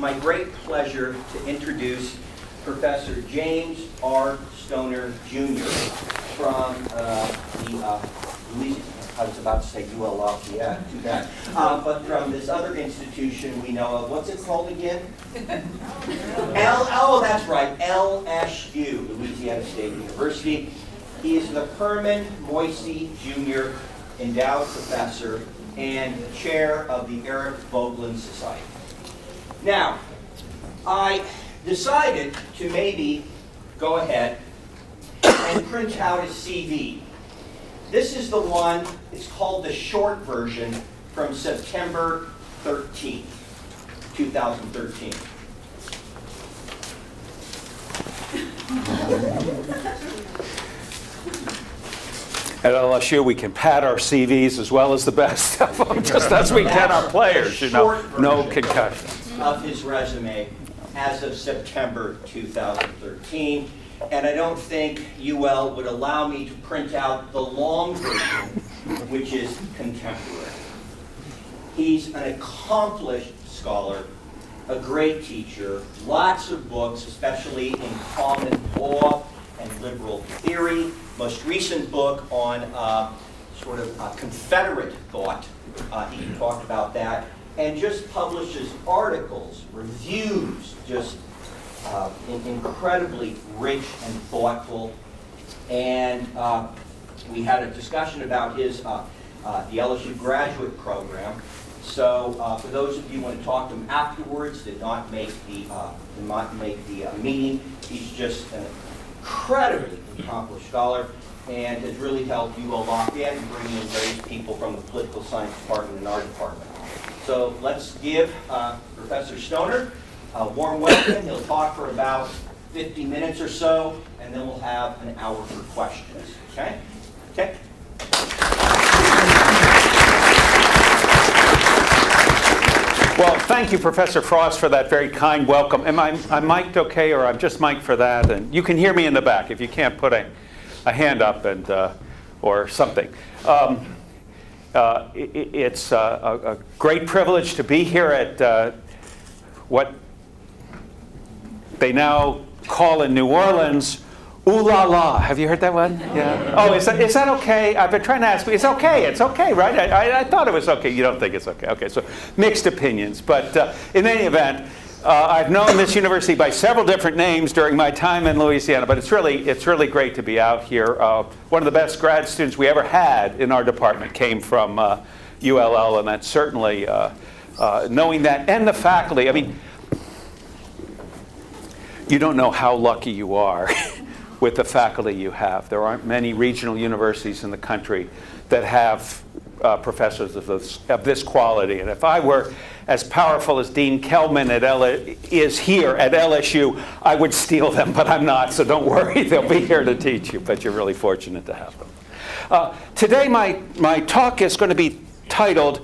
my great pleasure to introduce Professor James R. Stoner, Jr. from the Louisiana, I was about to say ULL Lafayette, too bad, but from this other institution we know of. What's it called again? Oh, that's right, LSU, Louisiana State University. He is the Herman Moisey Jr. Endowed Professor and Chair of the Eric Vogelin Society. Now, I decided to maybe go ahead and print out his CV. This is the one, it's called the short version from September 13th, 2013. At LSU, we can pad our CVs as well as the best of them, just as we can our players, you know. No concussions. Of his resume as of September 2013. And I don't think UL would allow me to print out the long version, which is contemporary. He's an accomplished scholar, a great teacher, lots of books, especially in common law and liberal theory. Most recent book on sort of Confederate thought, he talked about that, and just publishes articles, reviews, just incredibly rich and thoughtful. And we had a discussion about his the LSU graduate program. So for those of you who want to talk to him afterwards, did not make the meeting. He's just an incredibly accomplished scholar and has really helped UL Lafayette in bringing in various people from the political science department and our department. So let's give Professor Stoner a warm welcome. He'll talk for about 50 minutes or so, and then we'll have an hour for questions. Okay? Okay? Well, thank you, Professor Frost, for that very kind welcome. Am I mic'd okay, or I'm just mic'd for that? And you can hear me in the back if you can't put a hand up and or something. It's a great privilege to be here at what they now call in New Orleans, Ooh La La. Have you heard that one? Yeah. Oh, is that okay? I've been trying to ask. It's okay. It's okay, right? I thought it was okay. You don't think it's okay? Okay. So mixed opinions. But in any event, I've known this university by several different names during my time in Louisiana. But it's really great to be out here. One of the best grad students we ever had in our department came from ULL, and that's certainly knowing that, and the faculty. I mean, you don't know how lucky you are with the faculty you have. There aren't many regional universities in the country that have professors of this quality. And if I were as powerful as Dean Kellman is here at LSU, I would steal them, but I'm not, so don't worry. They'll be here to teach you, but you're really fortunate to have them. Today, my talk is going to be titled,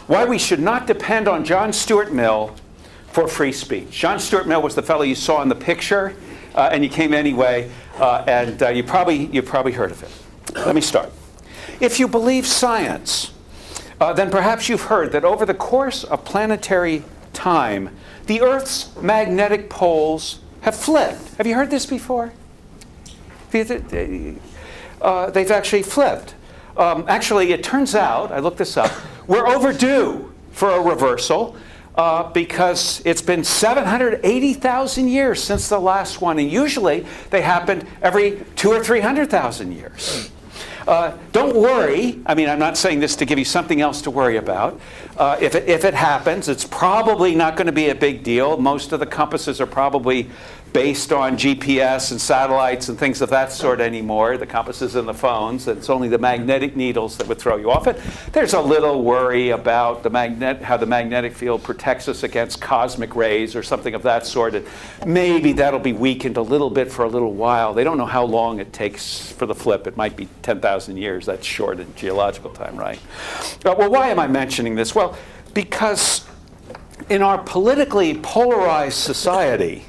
Why We Should Not Depend on John Stuart Mill for Free Speech. John Stuart Mill was the fellow you saw in the picture, and you came anyway, and you probably heard of it. Let me start. If you believe science, then perhaps you've heard that over the course of planetary time, the Earth's magnetic poles have flipped. Have you heard this before? They've actually flipped. Actually, it turns out, I looked this up, we're overdue for a reversal. Because it's been 780,000 years since the last one, and usually they happen every 200,000 or 300,000 years. Don't worry. I mean, I'm not saying this to give you something else to worry about. If it happens, it's probably not going to be a big deal. Most of the compasses are probably based on GPS and satellites and things of that sort anymore, the compasses in the phones. It's only the magnetic needles that would throw you off it. There's a little worry about how the magnetic field protects us against cosmic rays or something of that sort. And maybe that'll be weakened a little bit for a little while. They don't know how long it takes for the flip. It might be 10,000 years. That's short in geological time, right? Well, why am I mentioning this? Well, because in our politically polarized society,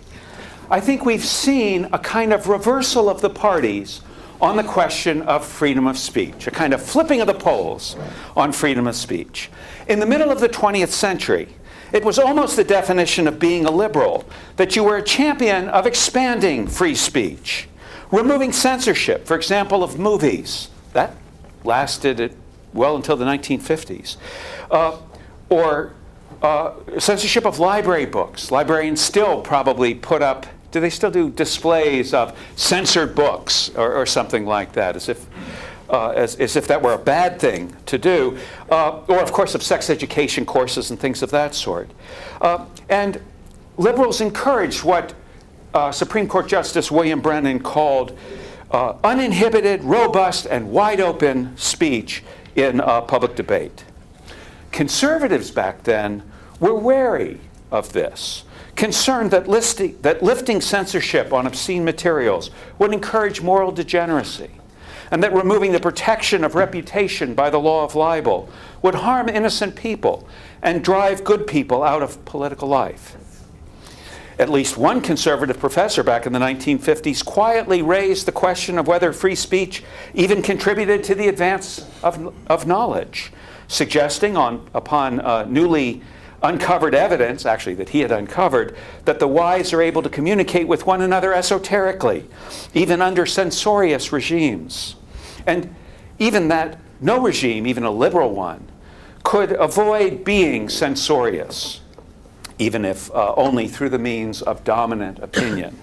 I think we've seen a kind of reversal of the parties on the question of freedom of speech, a kind of flipping of the poles on freedom of speech. In the middle of the 20th century, It was almost the definition of being a liberal, that you were a champion of expanding free speech, removing censorship, for example, of movies. That lasted well until the 1950s. Or censorship of library books. Librarians still probably put up, do they still do displays of censored books or something like that, as if that were a bad thing to do, or of course of sex education courses and things of that sort. And liberals encouraged what Supreme Court Justice William Brennan called uninhibited, robust, and wide-open speech in public debate. Conservatives back then were wary of this, concerned that lifting censorship on obscene materials would encourage moral degeneracy, and that removing the protection of reputation by the law of libel would harm innocent people and drive good people out of political life. At least one conservative professor back in the 1950s quietly raised the question of whether free speech even contributed to the advance of knowledge, suggesting upon newly uncovered evidence, actually that he had uncovered, that the wise are able to communicate with one another esoterically, even under censorious regimes. And even that no regime, even a liberal one, could avoid being censorious, even if only through the means of dominant opinion.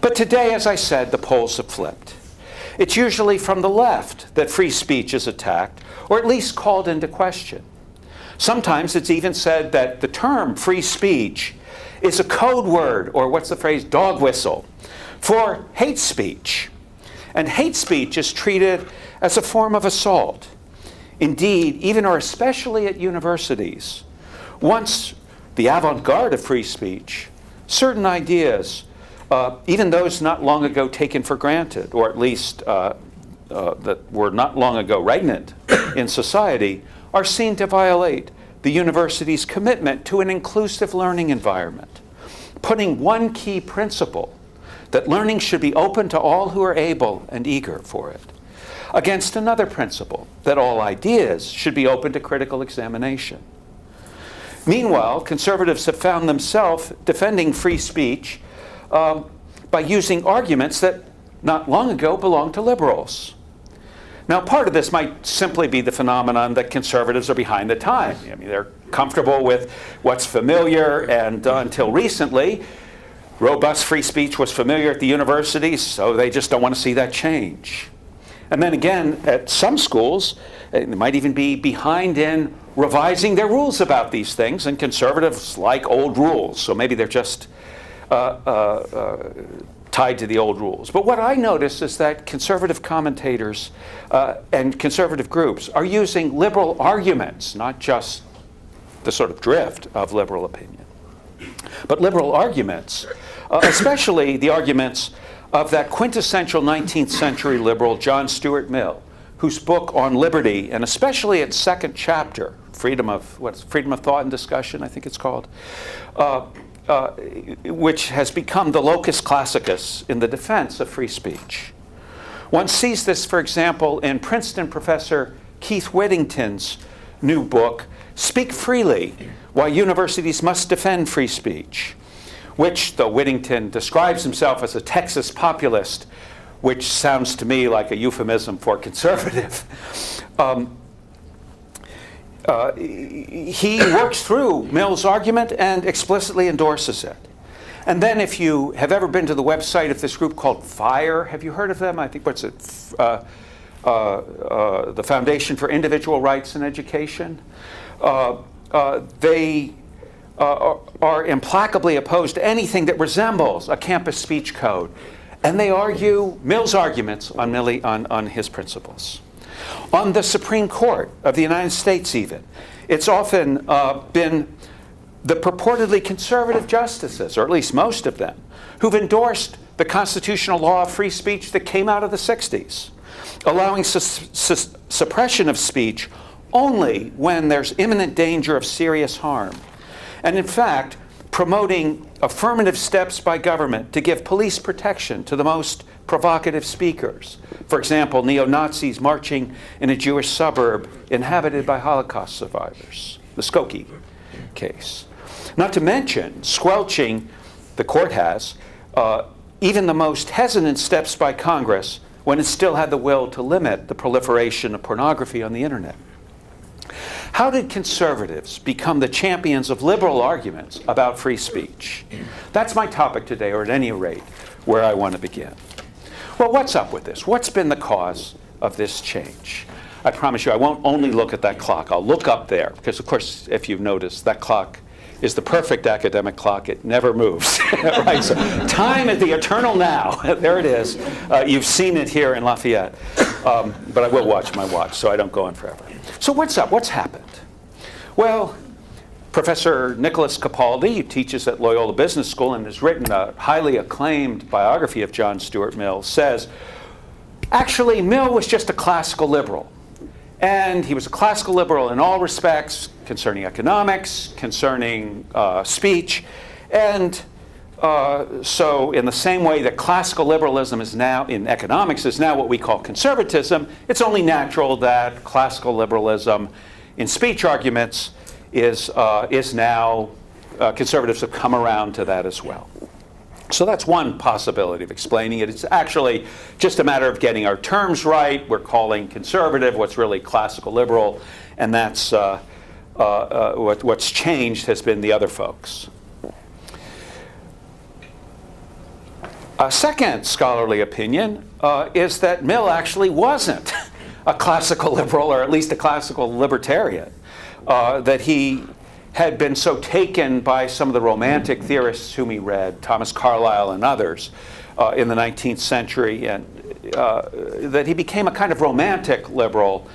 But today, as I said, the poles have flipped. It's usually from the left that free speech is attacked, or at least called into question. Sometimes it's even said that the term free speech is a code word, or what's the phrase, dog whistle, for hate speech. And hate speech is treated as a form of assault. Indeed, even or especially at universities, once the avant-garde of free speech, certain ideas, even those not long ago taken for granted, or at least that were not long ago regnant in society, are seen to violate the university's commitment to an inclusive learning environment, putting one key principle, that learning should be open to all who are able and eager for it, against another principle, that all ideas should be open to critical examination. Meanwhile, conservatives have found themselves defending free speech by using arguments that not long ago belonged to liberals. Now, part of this might simply be the phenomenon that conservatives are behind the time. I mean, they're comfortable with what's familiar, and until recently, robust free speech was familiar at the universities, so they just don't want to see that change. And then again, at some schools, they might even be behind in revising their rules about these things, and conservatives like old rules, so maybe they're just tied to the old rules. But what I notice is that conservative commentators and conservative groups are using liberal arguments, not just the sort of drift of liberal opinion, but liberal arguments, especially the arguments of that quintessential 19th century liberal, John Stuart Mill, whose book on liberty, and especially its second chapter, freedom of thought and discussion, I think it's called, which has become the locus classicus in the defense of free speech. One sees this, for example, in Princeton professor Keith Whittington's new book, Speak Freely, Why Universities Must Defend Free Speech, which, though Whittington describes himself as a Texas populist, which sounds to me like a euphemism for conservative, he works through Mill's argument and explicitly endorses it. And then if you have ever been to the website of this group called FIRE, have you heard of them? I think, what's it? The Foundation for Individual Rights in Education. They are implacably opposed to anything that resembles a campus speech code. And they argue Mill's arguments on his principles. On the Supreme Court of the United States even, it's often been the purportedly conservative justices, or at least most of them, who've endorsed the constitutional law of free speech that came out of the 60s, allowing suppression of speech only when there's imminent danger of serious harm. And in fact, promoting affirmative steps by government to give police protection to the most provocative speakers. For example, neo-Nazis marching in a Jewish suburb inhabited by Holocaust survivors, the Skokie case. Not to mention squelching, the court has, even the most hesitant steps by Congress when it still had the will to limit the proliferation of pornography on the internet. How did conservatives become the champions of liberal arguments about free speech? That's my topic today, or at any rate, where I want to begin. Well, what's up with this? What's been the cause of this change? I promise you, I won't only look at that clock. I'll look up there, because of course, if you've noticed, that clock is the perfect academic clock. It never moves. Right? So time is the eternal now. There it is. You've seen it here in Lafayette. But I will watch my watch so I don't go on forever. So what's up? What's happened? Well, Professor Nicholas Capaldi, who teaches at Loyola Business School and has written a highly acclaimed biography of John Stuart Mill, says, actually, Mill was just a classical liberal. And he was a classical liberal in all respects, concerning economics, concerning speech. And so in the same way that classical liberalism is now, in economics, is now what we call conservatism, it's only natural that classical liberalism in speech arguments is now, conservatives have come around to that as well. So that's one possibility of explaining it. It's actually just a matter of getting our terms right. We're calling conservative what's really classical liberal, and that's what's changed has been the other folks. A second scholarly opinion is that Mill actually wasn't a classical liberal, or at least a classical libertarian, that he had been so taken by some of the romantic theorists whom he read, Thomas Carlyle and others, in the 19th century, and that he became a kind of romantic liberal,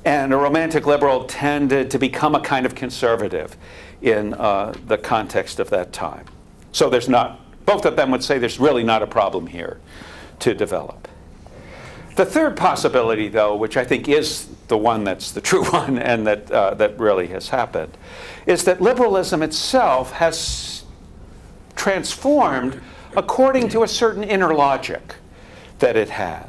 and a romantic liberal tended to become a kind of conservative in the context of that time. So there's not, both of them would say there's really not a problem here to develop. The third possibility, though, which I think is the one that's the true one and that really has happened, is that liberalism itself has transformed according to a certain inner logic that it had.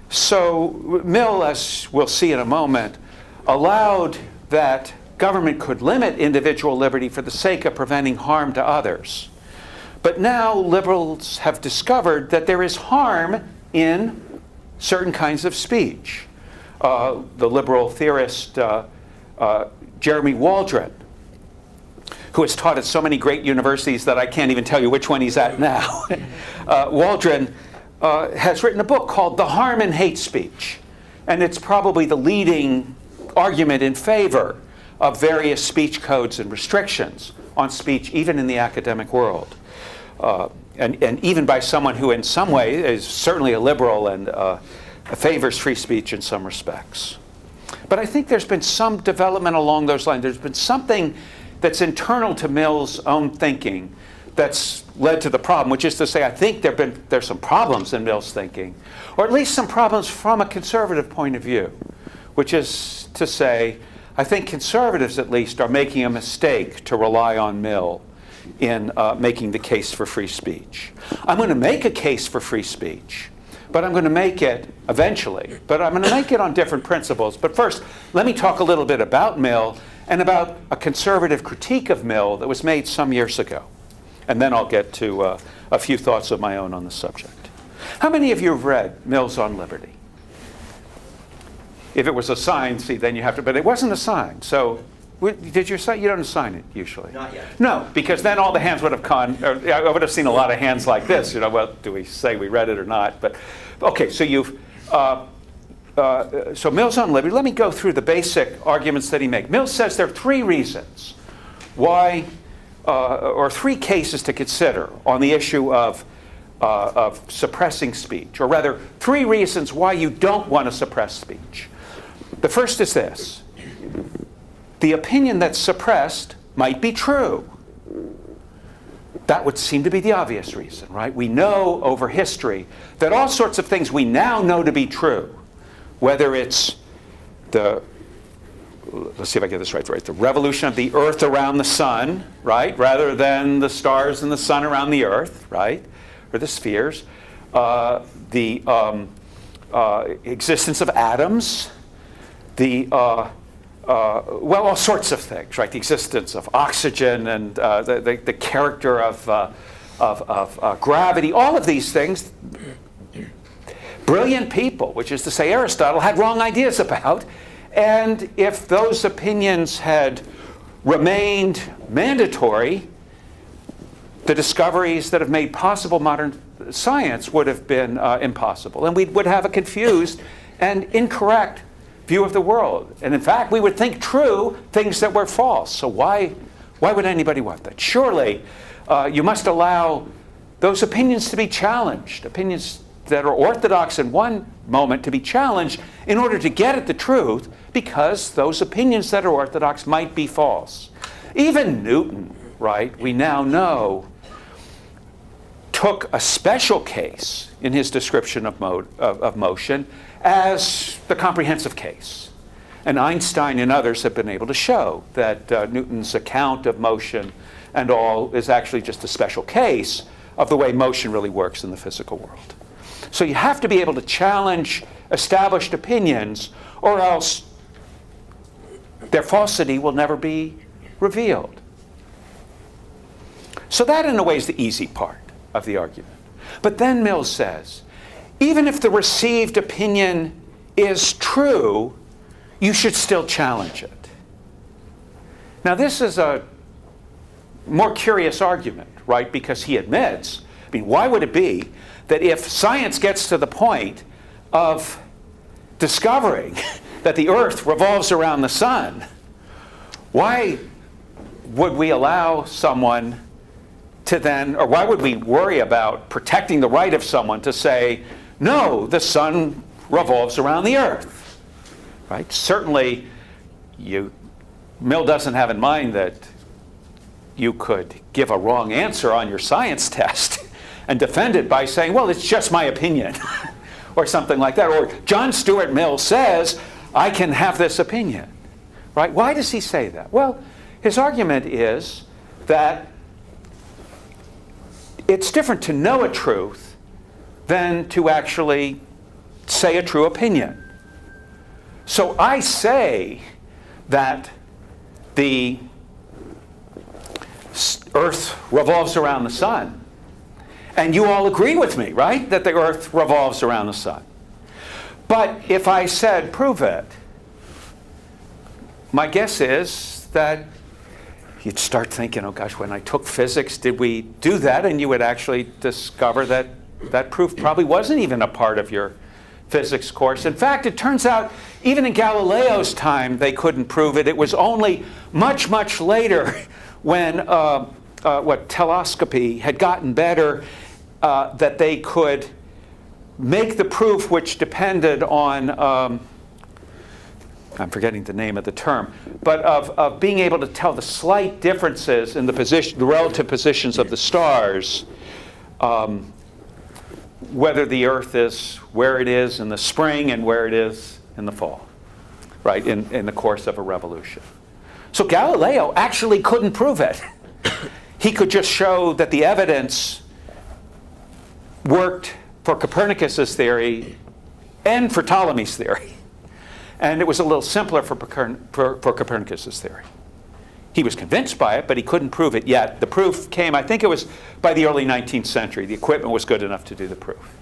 So Mill, as we'll see in a moment, allowed that government could limit individual liberty for the sake of preventing harm to others. But now liberals have discovered that there is harm in certain kinds of speech. The liberal theorist Jeremy Waldron, who has taught at so many great universities that I can't even tell you which one he's at now. Waldron has written a book called The Harm in Hate Speech. And it's probably the leading argument in favor of various speech codes and restrictions on speech, even in the academic world. And even by someone who in some way is certainly a liberal and favors free speech in some respects. But I think there's been some development along those lines. There's been something that's internal to Mill's own thinking that's led to the problem, which is to say I think there's some problems in Mill's thinking, or at least some problems from a conservative point of view, which is to say I think conservatives at least are making a mistake to rely on Mill in making the case for free speech. I'm going to make a case for free speech, but I'm going to make it eventually. But I'm going to make it on different principles. But first, let me talk a little bit about Mill and about a conservative critique of Mill that was made some years ago. And then I'll get to a few thoughts of my own on the subject. How many of you have read Mill's on Liberty? If it was a sign, see, then you have to, but it wasn't a sign. So did you sign? You don't sign it usually. Not yet. No, because then all the hands would have gone, or I would have seen a lot of hands like this, well, do we say we read it or not? But okay, so you've, so Mill's on Liberty. Let me go through the basic arguments that he makes. Mill says there are three reasons why, or three cases to consider on the issue of suppressing speech, or rather, three reasons why you don't want to suppress speech. The first is this. The opinion that's suppressed might be true. That would seem to be the obvious reason, right? We know over history that all sorts of things we now know to be true, whether it's let's see if I get this right, the revolution of the Earth around the sun, right, rather than the stars and the sun around the Earth, right, or the spheres, the existence of atoms, the well, all sorts of things, right? The existence of oxygen and the character of gravity, all of these things, brilliant people, which is to say Aristotle, had wrong ideas about. And if those opinions had remained mandatory, the discoveries that have made possible modern science would have been impossible. And we would have a confused and incorrect view of the world. And in fact, we would think true things that were false. So why would anybody want that? Surely, you must allow those opinions to be challenged, opinions that are orthodox in one moment to be challenged in order to get at the truth, because those opinions that are orthodox might be false. Even Newton, right, we now know, took a special case in his description of motion as the comprehensive case. And Einstein and others have been able to show that Newton's account of motion and all is actually just a special case of the way motion really works in the physical world. So you have to be able to challenge established opinions, or else their falsity will never be revealed. So that, in a way, is the easy part of the argument. But then Mill says, even if the received opinion is true, you should still challenge it. Now, this is a more curious argument, right? Because he admits, I mean, why would it be that if science gets to the point of discovering that the Earth revolves around the sun, why would we allow someone to then, or why would we worry about protecting the right of someone to say, no, the sun revolves around the Earth, right? Certainly, Mill doesn't have in mind that you could give a wrong answer on your science test and defend it by saying, well, it's just my opinion, or something like that. Or John Stuart Mill says, I can have this opinion, right? Why does he say that? Well, his argument is that it's different to know a truth than to actually say a true opinion. So I say that the Earth revolves around the sun, and you all agree with me, right? That the Earth revolves around the sun. But if I said, prove it, my guess is that you'd start thinking, oh gosh, when I took physics, did we do that? And you would actually discover that that proof probably wasn't even a part of your physics course. In fact, it turns out even in Galileo's time, they couldn't prove it. It was only much, much later when telescopy had gotten better that they could make the proof which depended on I'm forgetting the name of the term, but of being able to tell the slight differences in the relative positions of the stars, whether the Earth is where it is in the spring and where it is in the fall, right, in the course of a revolution. So Galileo actually couldn't prove it. He could just show that the evidence worked for Copernicus's theory and for Ptolemy's theory. And it was a little simpler for Copernicus's theory. He was convinced by it, but he couldn't prove it yet. The proof came, I think it was by the early 19th century. The equipment was good enough to do the proof.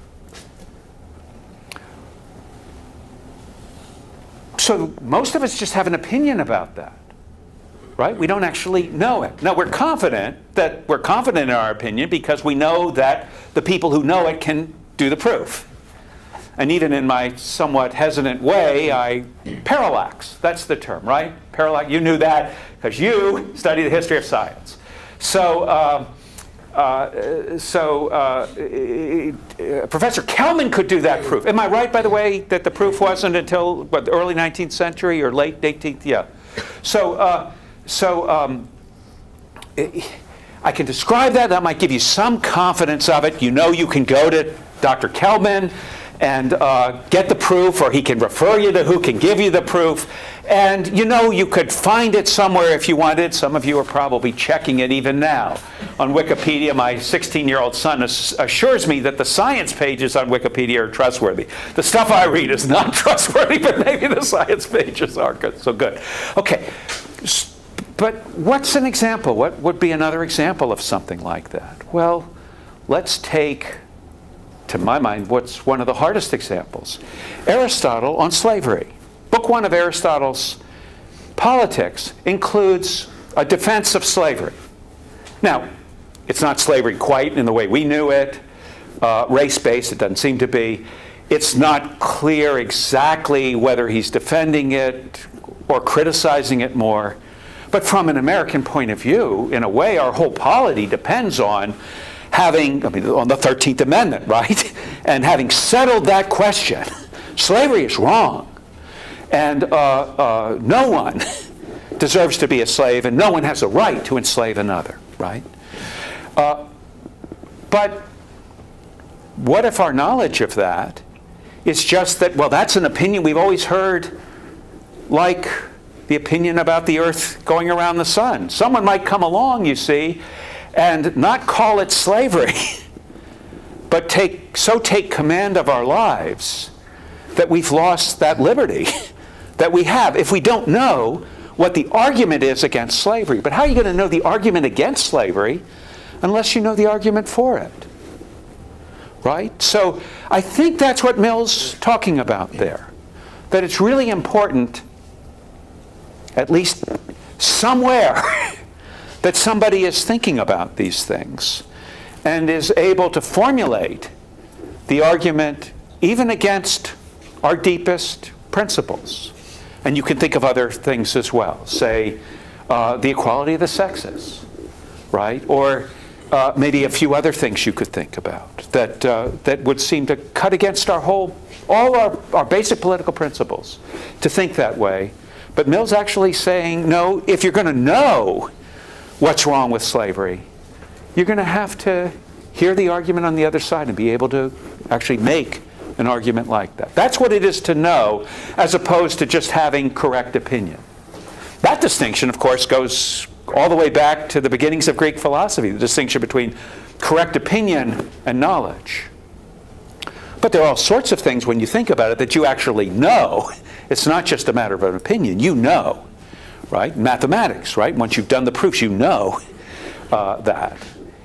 So most of us just have an opinion about that, right? We don't actually know it. Now, we're confident in our opinion because we know that the people who know it can do the proof. And even in my somewhat hesitant way, I parallax. That's the term, right? Parallax. You knew that because you study the history of science. So Professor Kelman could do that proof. Am I right, by the way, that the proof wasn't until the early 19th century or late 18th? Yeah. I can describe that. That might give you some confidence of it. You know you can go to Dr. Kelman and get the proof, or he can refer you to who can give you the proof. And you could find it somewhere if you wanted. Some of you are probably checking it even now. On Wikipedia, my 16-year-old son assures me that the science pages on Wikipedia are trustworthy. The stuff I read is not trustworthy, but maybe the science pages are good. So good. Okay. But what's an example? What would be another example of something like that? Well, let's take, to my mind, what's one of the hardest examples. Aristotle on slavery. Book 1 of Aristotle's Politics includes a defense of slavery. Now, it's not slavery quite in the way we knew it, race-based, it doesn't seem to be. It's not clear exactly whether he's defending it or criticizing it more. But from an American point of view, in a way, our whole polity depends on on the 13th Amendment, right? And having settled that question, slavery is wrong. And no one deserves to be a slave, and no one has a right to enslave another, right? But what if our knowledge of that is just that, well, that's an opinion we've always heard, like the opinion about the earth going around the sun. Someone might come along, you see, and not call it slavery, but take command of our lives that we've lost that liberty that we have if we don't know what the argument is against slavery. But how are you going to know the argument against slavery unless you know the argument for it? Right? So I think that's what Mill's talking about there. That it's really important, at least somewhere, that somebody is thinking about these things and is able to formulate the argument even against our deepest principles. And you can think of other things as well. Say, the equality of the sexes, right? Or maybe a few other things you could think about that would seem to cut against all our basic political principles to think that way. But Mill's actually saying, no, if you're going to know what's wrong with slavery, you're going to have to hear the argument on the other side and be able to actually make an argument like that. That's what it is to know, as opposed to just having correct opinion. That distinction, of course, goes all the way back to the beginnings of Greek philosophy, the distinction between correct opinion and knowledge. But there are all sorts of things, when you think about it, that you actually know. It's not just a matter of an opinion. You know, right? Mathematics, right? Once you've done the proofs, you know that.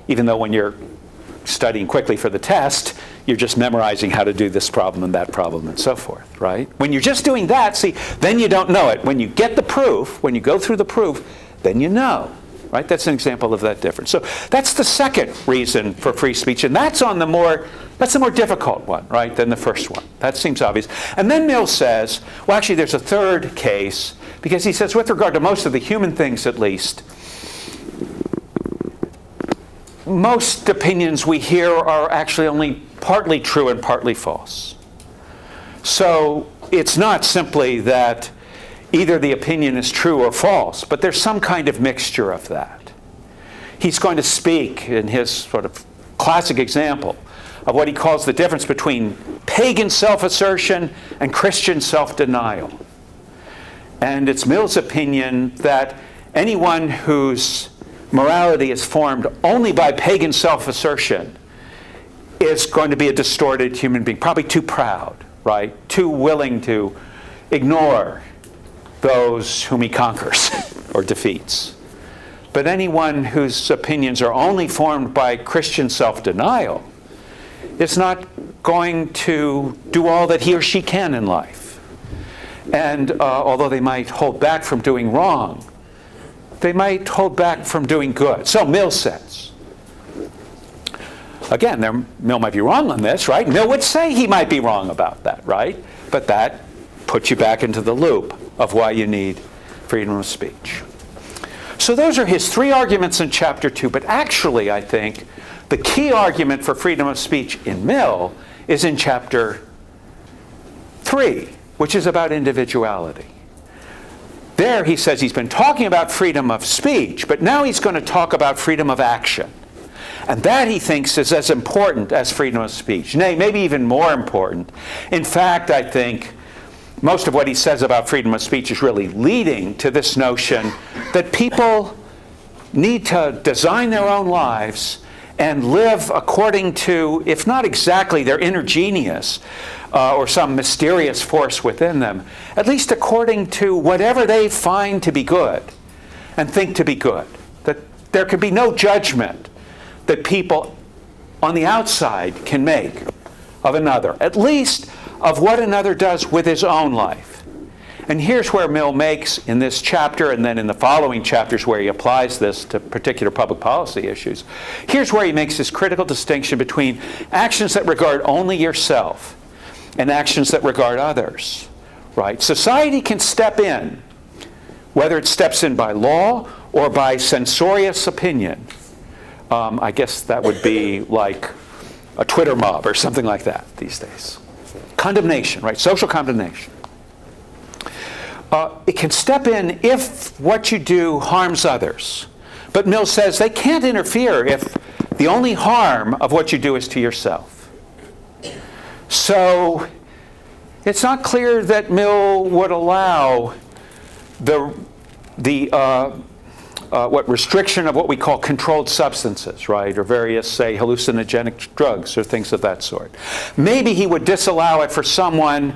Even though when you're studying quickly for the test, you're just memorizing how to do this problem and that problem and so forth, right? When you're just doing that, see, then you don't know it. When you get the proof, when you go through the proof, then you know, right? That's an example of that difference. So that's the second reason for free speech, and that's the more difficult one, right, than the first one. That seems obvious. And then Mill says, well, actually, there's a third case, because he says, with regard to most of the human things at least, most opinions we hear are actually only partly true and partly false. So it's not simply that either the opinion is true or false, but there's some kind of mixture of that. He's going to speak in his sort of classic example of what he calls the difference between pagan self-assertion and Christian self-denial. And it's Mill's opinion that anyone whose morality is formed only by pagan self-assertion is going to be a distorted human being, probably too proud, right? Too willing to ignore those whom he conquers or defeats. But anyone whose opinions are only formed by Christian self-denial is not going to do all that he or she can in life. And although they might hold back from doing wrong, they might hold back from doing good. So Mill says. Again, Mill might be wrong on this, right? Mill would say he might be wrong about that, right? But that puts you back into the loop of why you need freedom of speech. So those are his three arguments in Chapter 2. But actually, I think, the key argument for freedom of speech in Mill is in Chapter 3, which is about individuality. There he says he's been talking about freedom of speech, but now he's going to talk about freedom of action. And that, he thinks, is as important as freedom of speech. Nay, maybe even more important. In fact, I think most of what he says about freedom of speech is really leading to this notion that people need to design their own lives and live according to, if not exactly their inner genius or some mysterious force within them, at least according to whatever they find to be good and think to be good. That there can be no judgment that people on the outside can make of another, at least of what another does with his own life. And here's where Mill makes, in this chapter and then in the following chapters where he applies this to particular public policy issues, here's where he makes this critical distinction between actions that regard only yourself and actions that regard others. Right? Society can step in, whether it steps in by law or by censorious opinion. I guess that would be like a Twitter mob or something like that these days. Condemnation, right? Social condemnation. It can step in if what you do harms others. But Mill says they can't interfere if the only harm of what you do is to yourself. So it's not clear that Mill would allow what restriction of what we call controlled substances, right, or various, say, hallucinogenic drugs or things of that sort. Maybe he would disallow it for someone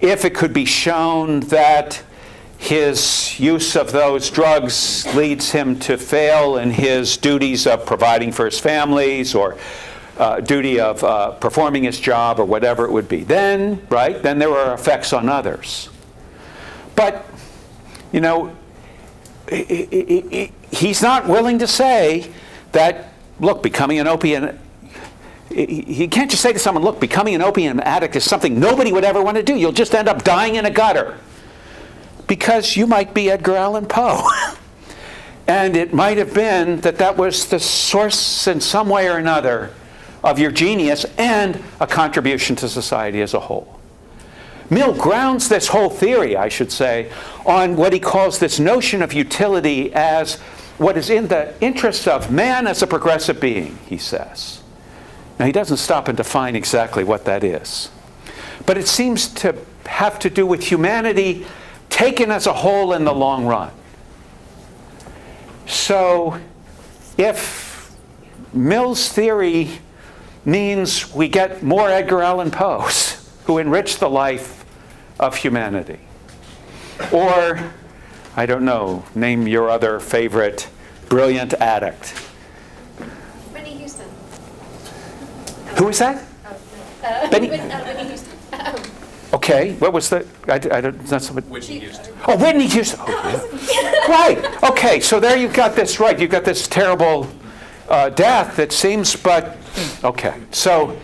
if it could be shown that his use of those drugs leads him to fail in his duties of providing for his families or duty of performing his job or whatever it would be. Then, right, then there are effects on others. But, you know, he's not willing to say that, look, becoming an opium, he can't just say to someone, look, becoming an opium addict is something nobody would ever want to do. You'll just end up dying in a gutter. Because you might be Edgar Allan Poe. And it might have been that that was the source in some way or another of your genius and a contribution to society as a whole. Mill grounds this whole theory, I should say, on what he calls this notion of utility as what is in the interests of man as a progressive being, he says. Now, he doesn't stop and define exactly what that is. But it seems to have to do with humanity taken as a whole in the long run. So, if Mill's theory means we get more Edgar Allan Poes who enrich the life of humanity, or, I don't know, name your other favorite brilliant addict. Whitney Houston. Who is that? Whitney Houston. Okay, what was the? I don't. That's what. Whitney Houston. Oh, Whitney Houston. Oh, yeah. Right. Okay. So there you've got this right. You've got this terrible death that seems, but okay. So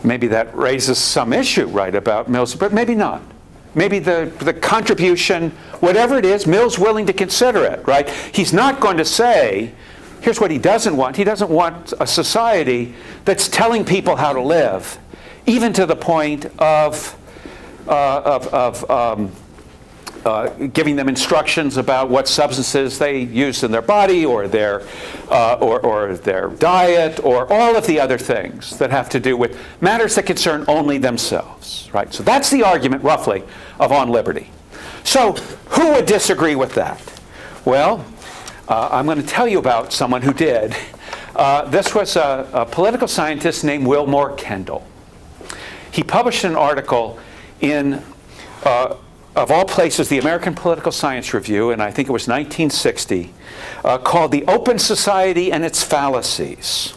maybe that raises some issue, right, about Mill's, but maybe not. Maybe the contribution, whatever it is, Mill's willing to consider it, right? He's not going to say, here's what he doesn't want. He doesn't want a society that's telling people how to live, even to the point of giving them instructions about what substances they use in their body or their diet or all of the other things that have to do with matters that concern only themselves, right? So that's the argument, roughly, of On Liberty. So who would disagree with that? Well, I'm going to tell you about someone who did. This was a political scientist named Wilmore Kendall. He published an article in, of all places, the American Political Science Review, and I think it was 1960, called The Open Society and Its Fallacies.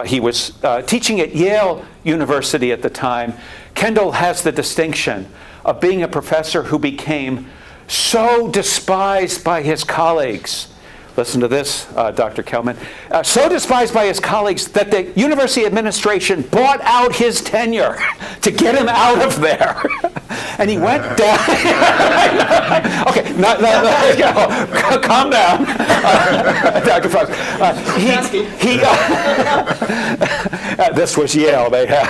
He was teaching at Yale University at the time. Kendall has the distinction of being a professor who became so despised by his colleagues. Listen to this, Dr. Kelman. So despised by his colleagues that the university administration bought out his tenure to get him out of there. And he went down. Okay, calm down, Dr. Frost. This was Yale, they have.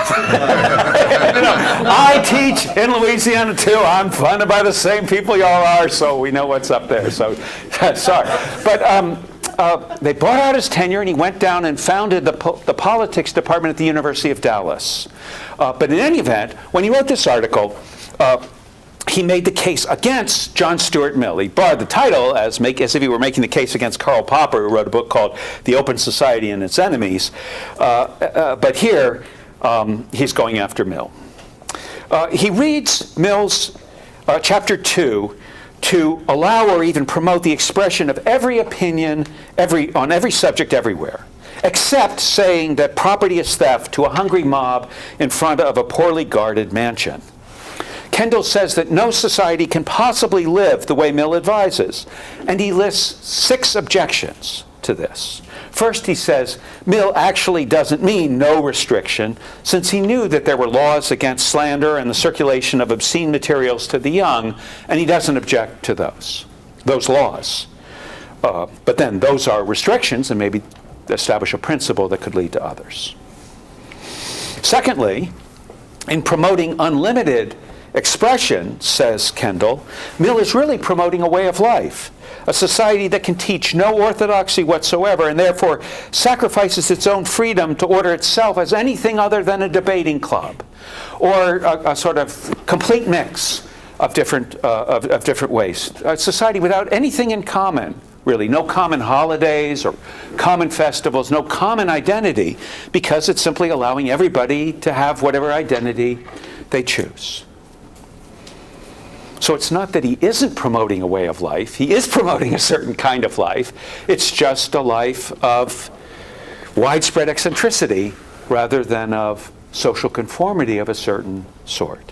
I teach in Louisiana too. I'm funded by the same people y'all are, so we know what's up there. So, sorry. But they bought out his tenure, and he went down and founded the politics department at the University of Dallas. But in any event, when he wrote this article, he made the case against John Stuart Mill. He borrowed the title as if he were making the case against Karl Popper, who wrote a book called The Open Society and Its Enemies. But here, he's going after Mill. He reads Mill's chapter 2 to allow or even promote the expression of every opinion on every subject everywhere, except saying that property is theft to a hungry mob in front of a poorly guarded mansion. Kendall says that no society can possibly live the way Mill advises, and he lists 6 objections to this. First, he says Mill actually doesn't mean no restriction, since he knew that there were laws against slander and the circulation of obscene materials to the young, and he doesn't object to those laws. But then those are restrictions, and maybe establish a principle that could lead to others. Secondly, in promoting unlimited expression, says Kendall, Mill is really promoting a way of life, a society that can teach no orthodoxy whatsoever and therefore sacrifices its own freedom to order itself as anything other than a debating club, or a sort of complete mix of different ways. A society without anything in common, really, no common holidays or common festivals, no common identity, because it's simply allowing everybody to have whatever identity they choose. So it's not that he isn't promoting a way of life. He is promoting a certain kind of life. It's just a life of widespread eccentricity rather than of social conformity of a certain sort.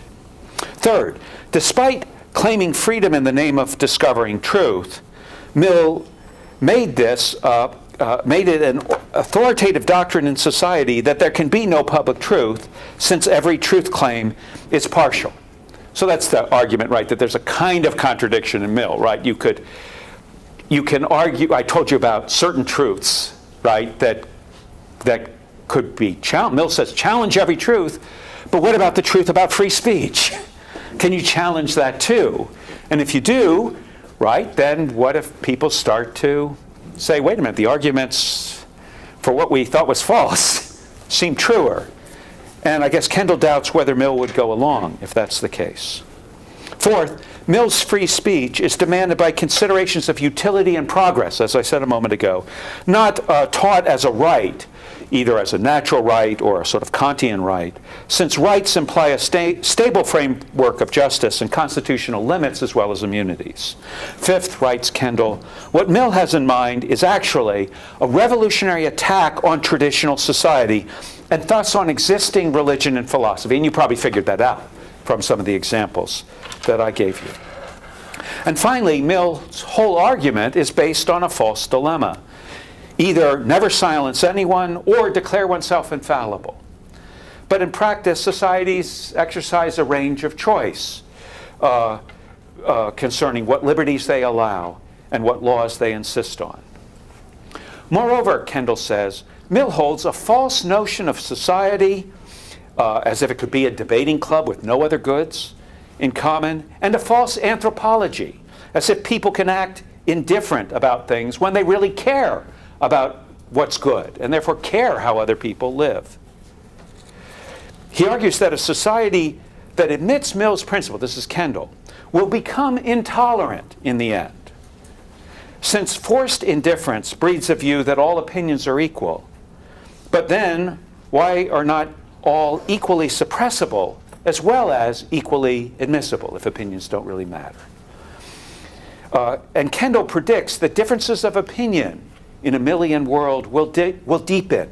Third, despite claiming freedom in the name of discovering truth, Mill made it an authoritative doctrine in society that there can be no public truth, since every truth claim is partial. So that's the argument, right, that there's a kind of contradiction in Mill, right? You can argue, I told you about certain truths, right, that could be challenged. Mill says challenge every truth, but what about the truth about free speech? Can you challenge that too? And if you do, right, then what if people start to say, wait a minute, the arguments for what we thought was false seem truer? And I guess Kendall doubts whether Mill would go along if that's the case. Fourth, Mill's free speech is demanded by considerations of utility and progress, as I said a moment ago, not taught as a right, either as a natural right or a sort of Kantian right, since rights imply a stable framework of justice and constitutional limits as well as immunities. Fifth, writes Kendall, what Mill has in mind is actually a revolutionary attack on traditional society and thus on existing religion and philosophy. And you probably figured that out from some of the examples that I gave you. And finally, Mill's whole argument is based on a false dilemma. Either never silence anyone or declare oneself infallible. But in practice, societies exercise a range of choice concerning what liberties they allow and what laws they insist on. Moreover, Kendall says, Mill holds a false notion of society as if it could be a debating club with no other goods in common, and a false anthropology, as if people can act indifferent about things when they really care about what's good, and therefore care how other people live. He argues that a society that admits Mill's principle, this is Kendall, will become intolerant in the end, since forced indifference breeds a view that all opinions are equal. But then, why are not all equally suppressible as well as equally admissible if opinions don't really matter? And Kendall predicts that differences of opinion in a Millian world will deepen,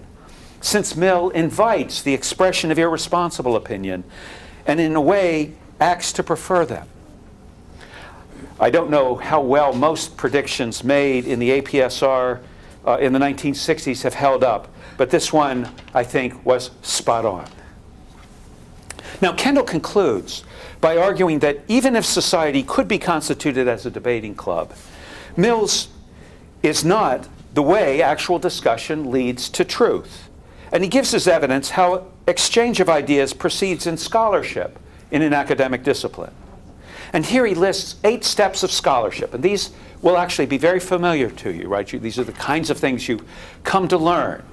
since Mill invites the expression of irresponsible opinion and in a way acts to prefer them. I don't know how well most predictions made in the APSR in the 1960s have held up, but this one, I think, was spot on. Now, Kendall concludes by arguing that even if society could be constituted as a debating club, Mill's is not the way actual discussion leads to truth, And he gives as evidence how exchange of ideas proceeds in scholarship in an academic discipline. And here he lists 8 steps of scholarship. And these will actually be very familiar to you, right? These are the kinds of things you come to learn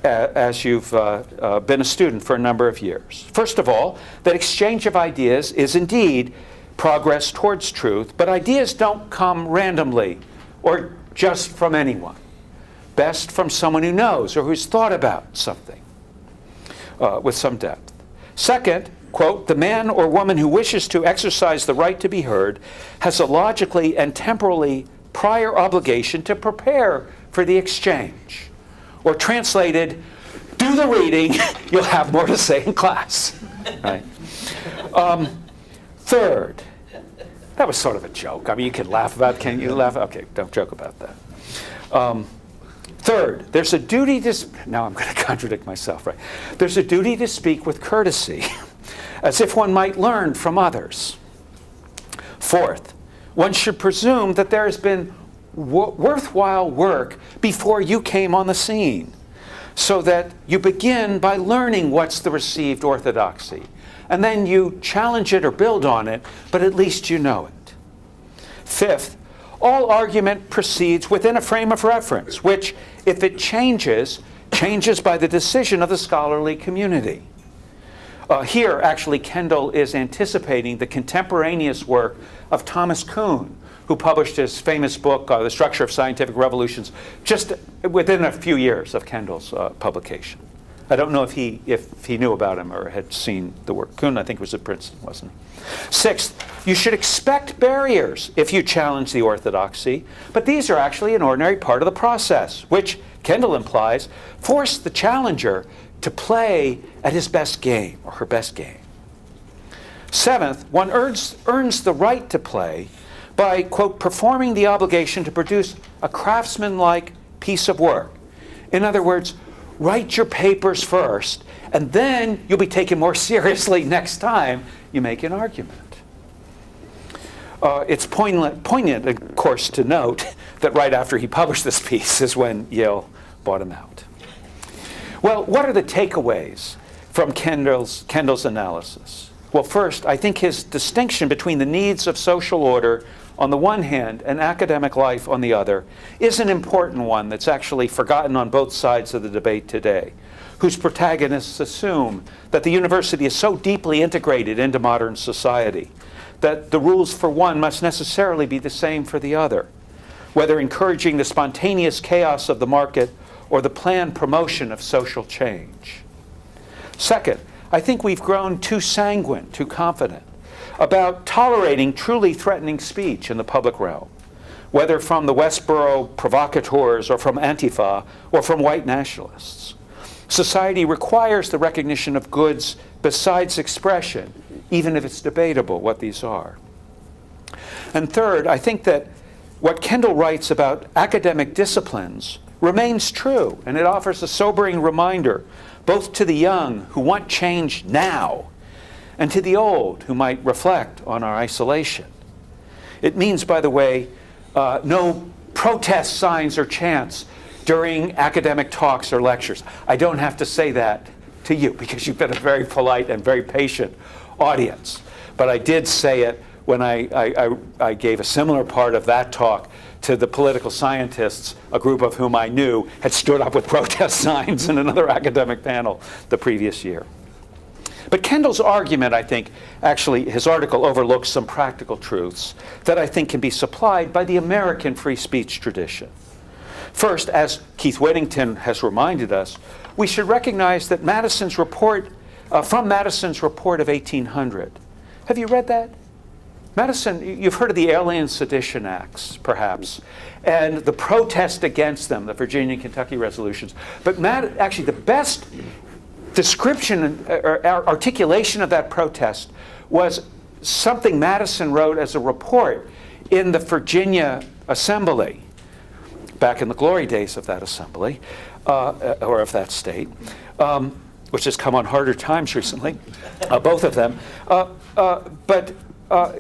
as you've been a student for a number of years. First of all, that exchange of ideas is indeed progress towards truth, but ideas don't come randomly or just from anyone. Best from someone who knows or who's thought about something with some depth. Second, quote, the man or woman who wishes to exercise the right to be heard has a logically and temporally prior obligation to prepare for the exchange. Or translated, do the reading, you'll have more to say in class. Right? Third, that was sort of a joke. I mean, you can laugh about it. Can you laugh? Okay, don't joke about that. Third, there's a duty to, now I'm going to contradict myself, right? There's a duty to speak with courtesy, as if one might learn from others. Fourth, one should presume that there has been worthwhile work before you came on the scene, so that you begin by learning what's the received orthodoxy, and then you challenge it or build on it, but at least you know it. Fifth, all argument proceeds within a frame of reference, which, if it changes by the decision of the scholarly community. Here, actually, Kendall is anticipating the contemporaneous work of Thomas Kuhn, who published his famous book, The Structure of Scientific Revolutions, just within a few years of Kendall's publication. I don't know if he knew about him or had seen the work. Kuhn, I think, was at Princeton, wasn't he? Sixth, you should expect barriers if you challenge the orthodoxy, but these are actually an ordinary part of the process, which, Kendall implies, force the challenger to play at his best game, or her best game. Seventh, one earns the right to play by, quote, performing the obligation to produce a craftsman-like piece of work. In other words, write your papers first, and then you'll be taken more seriously next time you make an argument. It's poignant, of course, to note that right after he published this piece is when Yale bought him out. Well, what are the takeaways from Kendall's analysis? Well, first, I think his distinction between the needs of social order on the one hand and academic life on the other is an important one that's actually forgotten on both sides of the debate today, whose protagonists assume that the university is so deeply integrated into modern society that the rules for one must necessarily be the same for the other, whether encouraging the spontaneous chaos of the market or the planned promotion of social change. Second, I think we've grown too sanguine, too confident about tolerating truly threatening speech in the public realm, whether from the Westboro provocateurs or from Antifa or from white nationalists. Society requires the recognition of goods besides expression, even if it's debatable what these are. And third, I think that what Kendall writes about academic disciplines remains true, and it offers a sobering reminder both to the young who want change now and to the old who might reflect on our isolation. It means, by the way, no protest signs or chants during academic talks or lectures. I don't have to say that to you because you've been a very polite and very patient audience. But I did say it when I gave a similar part of that talk to the political scientists, a group of whom I knew had stood up with protest signs in another academic panel the previous year. But Kendall's argument, I think, actually, his article overlooks some practical truths that I think can be supplied by the American free speech tradition. First, as Keith Whittington has reminded us, we should recognize that Madison's report, from Madison's report of 1800. Have you read that? Madison, you've heard of the Alien Sedition Acts, perhaps, and the protest against them, the Virginia and Kentucky resolutions. But actually, the best description or articulation of that protest was something Madison wrote as a report in the Virginia Assembly, back in the glory days of that assembly, or of that state, which has come on harder times recently, both of them. But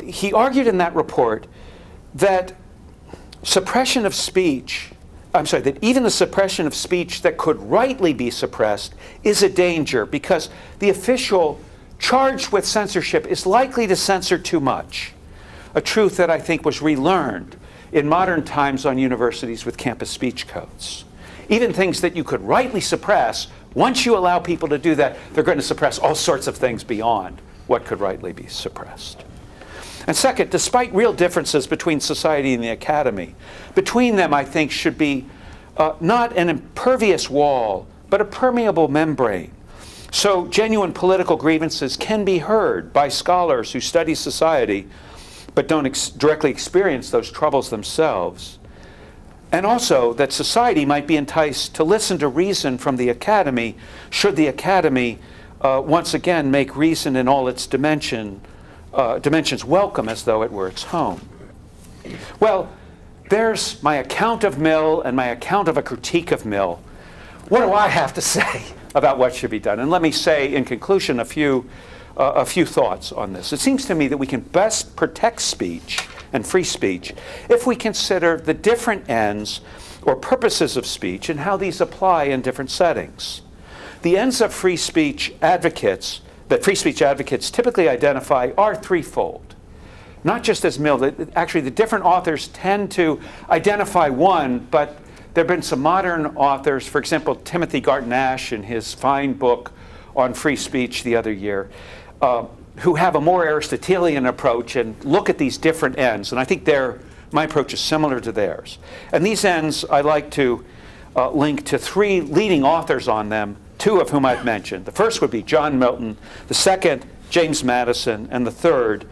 he argued in that report that suppression of speech that even the suppression of speech that could rightly be suppressed is a danger because the official charged with censorship is likely to censor too much. A truth that I think was relearned in modern times on universities with campus speech codes. Even things that you could rightly suppress, once you allow people to do that, they're going to suppress all sorts of things beyond what could rightly be suppressed. And second, despite real differences between society and the academy, between them, I think, should be not an impervious wall, but a permeable membrane. So genuine political grievances can be heard by scholars who study society, but don't directly experience those troubles themselves. And also that society might be enticed to listen to reason from the academy, should the academy once again make reason in all its dimensions welcome as though it were its home. Well, there's my account of Mill and my account of a critique of Mill. What do I have to say about what should be done? And let me say in conclusion a few thoughts on this. It seems to me that we can best protect speech and free speech if we consider the different ends or purposes of speech and how these apply in different settings. The ends of free speech advocates typically identify are threefold. Not just as Mill, actually the different authors tend to identify one, but there have been some modern authors, for example, Timothy Garton-Ash in his fine book on free speech the other year, who have a more Aristotelian approach and look at these different ends. And I think my approach is similar to theirs. And these ends I like to link to three leading authors on them, two of whom I've mentioned. The first would be John Milton, the second, James Madison, and the third,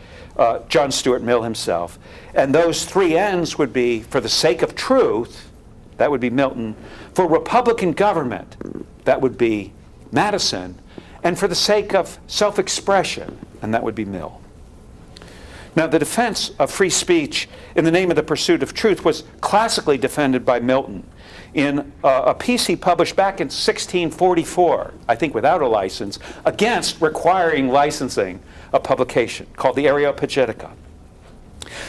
John Stuart Mill himself. And those three ends would be, for the sake of truth, that would be Milton, for Republican government, that would be Madison, and for the sake of self-expression, and that would be Mill. Now, the defense of free speech in the name of the pursuit of truth was classically defended by Milton in a piece he published back in 1644, I think without a license, against requiring licensing of publication, called the Areopagitica.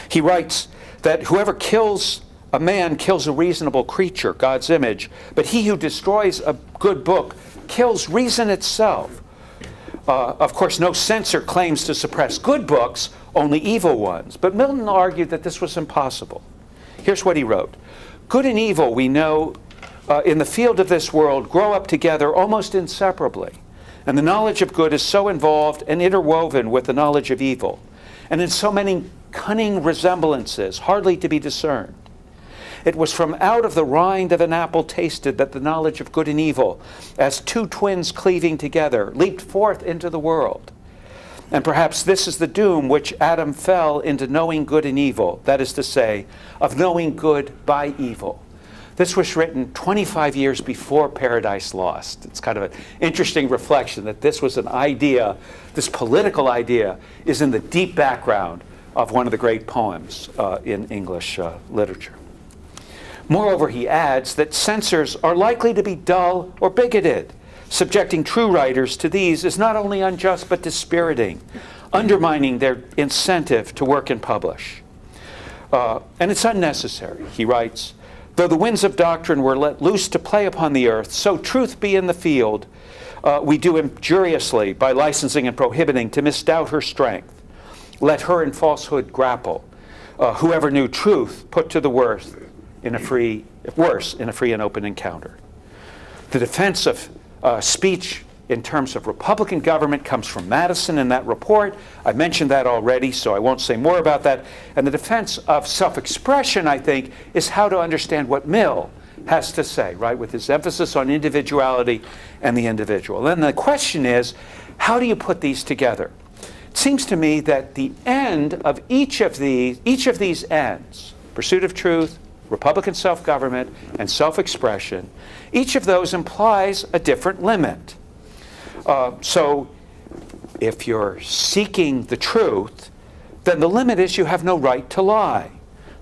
He writes that whoever kills a man kills a reasonable creature, God's image, but he who destroys a good book kills reason itself. Of course, no censor claims to suppress good books, only evil ones. But Milton argued that this was impossible. Here's what he wrote. Good and evil, we know, in the field of this world, grow up together almost inseparably. And the knowledge of good is so involved and interwoven with the knowledge of evil, and in so many cunning resemblances, hardly to be discerned. It was from out of the rind of an apple tasted that the knowledge of good and evil, as two twins cleaving together, leaped forth into the world. And perhaps this is the doom which Adam fell into, knowing good and evil, that is to say, of knowing good by evil. This was written 25 years before Paradise Lost. It's kind of an interesting reflection that this was an idea, this political idea, is in the deep background of one of the great poems in English literature. Moreover, he adds that censors are likely to be dull or bigoted. Subjecting true writers to these is not only unjust but dispiriting, undermining their incentive to work and publish. And it's unnecessary, he writes. Though the winds of doctrine were let loose to play upon the earth, so truth be in the field, we do injuriously by licensing and prohibiting to misdoubt her strength. Let her in falsehood grapple. Whoever knew truth put to the worse in a free and open encounter. The defense of speech in terms of Republican government comes from Madison in that report. I mentioned that already, so I won't say more about that. And the defense of self-expression, I think, is how to understand what Mill has to say, right, with his emphasis on individuality and the individual. Then the question is, how do you put these together? It seems to me that the end of each of these ends, pursuit of truth, Republican self-government, and self-expression, each of those implies a different limit. So if you're seeking the truth, then the limit is you have no right to lie.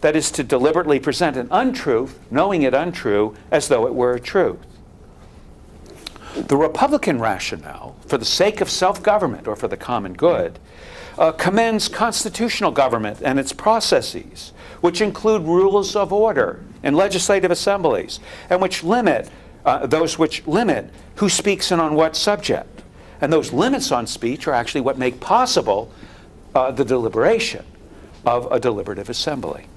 That is to deliberately present an untruth, knowing it untrue, as though it were a truth. The Republican rationale, for the sake of self-government or for the common good, commends constitutional government and its processes, which include rules of order in legislative assemblies, and which limit who speaks and on what subject. And those limits on speech are actually what make possible the deliberation of a deliberative assembly.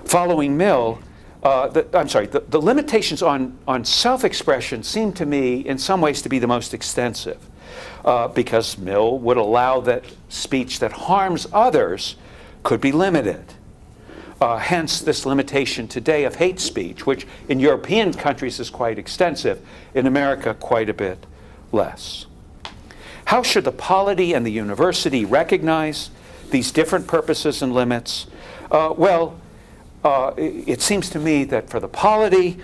Following Mill, the limitations on self-expression seem to me in some ways to be the most extensive, because Mill would allow that speech that harms others could be limited. Hence this limitation today of hate speech, which in European countries is quite extensive, in America quite a bit less. How should the polity and the university recognize these different purposes and limits? It seems to me that for the polity,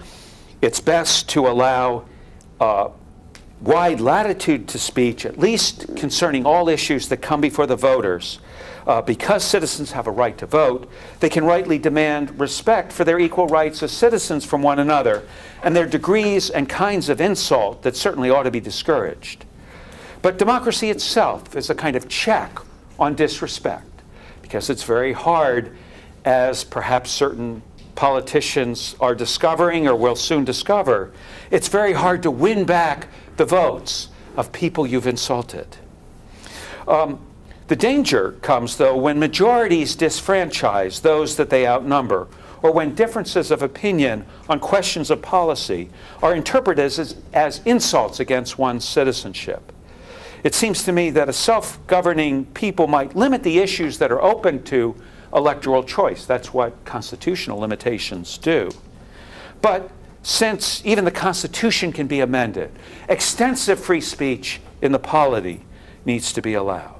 it's best to allow wide latitude to speech, at least concerning all issues that come before the voters. Because citizens have a right to vote, they can rightly demand respect for their equal rights as citizens from one another, and their degrees and kinds of insult that certainly ought to be discouraged. But democracy itself is a kind of check on disrespect, because it's very hard, as perhaps certain politicians are discovering or will soon discover, it's very hard to win back the votes of people you've insulted. The danger comes, though, when majorities disfranchise those that they outnumber, or when differences of opinion on questions of policy are interpreted as insults against one's citizenship. It seems to me that a self-governing people might limit the issues that are open to electoral choice. That's what constitutional limitations do. But since even the Constitution can be amended, extensive free speech in the polity needs to be allowed.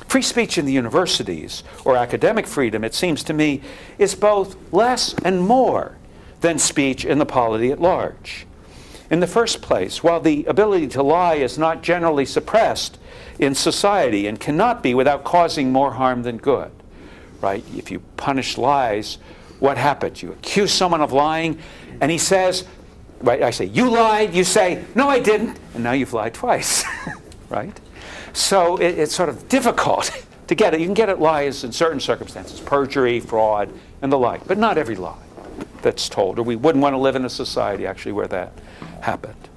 Free speech in the universities, or academic freedom, it seems to me, is both less and more than speech in the polity at large. In the first place, while the ability to lie is not generally suppressed in society and cannot be without causing more harm than good, right? If you punish lies, what happens? You accuse someone of lying, and he says, right, I say, you lied, you say, no, I didn't, and now you've lied twice, right? So it's sort of difficult to get it. You can get at lies in certain circumstances, perjury, fraud, and the like, but not every lie that's told, or we wouldn't want to live in a society actually where that happened.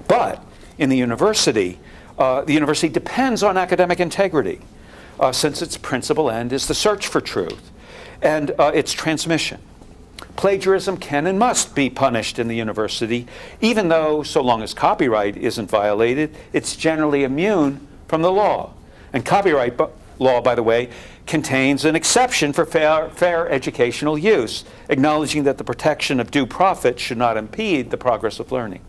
But in the university depends on academic integrity, since its principal end is the search for truth and its transmission. Plagiarism can and must be punished in the university, even though, so long as copyright isn't violated, it's generally immune from the law. And copyright law, by the way, contains an exception for fair educational use, acknowledging that the protection of due profit should not impede the progress of learning.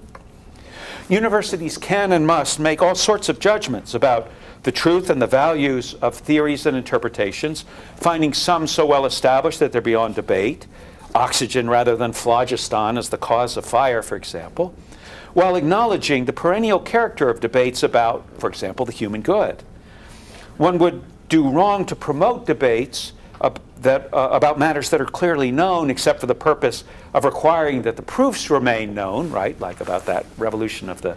Universities can and must make all sorts of judgments about the truth and the values of theories and interpretations, finding some so well established that they're beyond debate, oxygen rather than phlogiston as the cause of fire, for example, while acknowledging the perennial character of debates about, for example, the human good. One would do wrong to promote debates about matters that are clearly known, except for the purpose of requiring that the proofs remain known, right, like about that revolution of the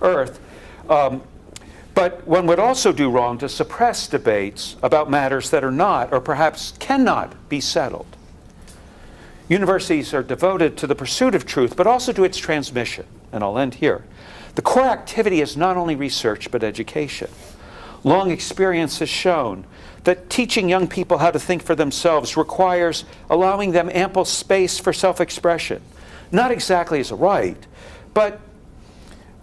earth. But one would also do wrong to suppress debates about matters that are not, or perhaps cannot, be settled. Universities are devoted to the pursuit of truth, but also to its transmission. And I'll end here. The core activity is not only research, but education. Long experience has shown that teaching young people how to think for themselves requires allowing them ample space for self-expression. Not exactly as a right, but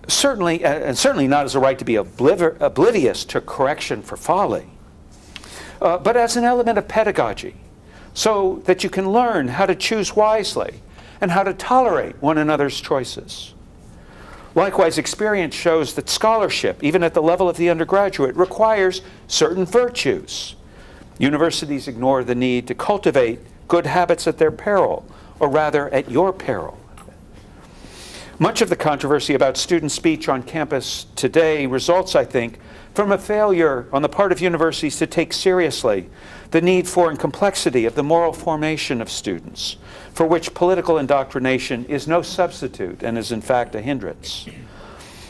certainly not as a right to be oblivious to correction for folly, but as an element of pedagogy, so that you can learn how to choose wisely and how to tolerate one another's choices. Likewise, experience shows that scholarship, even at the level of the undergraduate, requires certain virtues. Universities ignore the need to cultivate good habits at their peril, or rather at your peril. Much of the controversy about student speech on campus today results, I think, from a failure on the part of universities to take seriously the need for and complexity of the moral formation of students, for which political indoctrination is no substitute and is in fact a hindrance.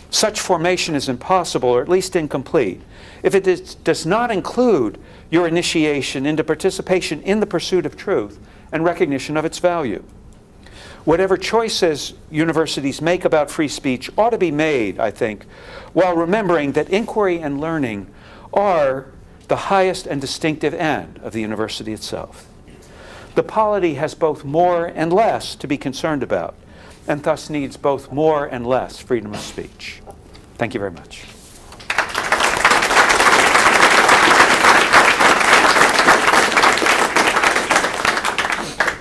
Such formation is impossible, or at least incomplete, if it does not include your initiation into participation in the pursuit of truth and recognition of its value. Whatever choices universities make about free speech ought to be made, I think, while remembering that inquiry and learning are the highest and distinctive end of the university itself. The polity has both more and less to be concerned about, and thus needs both more and less freedom of speech. Thank you very much.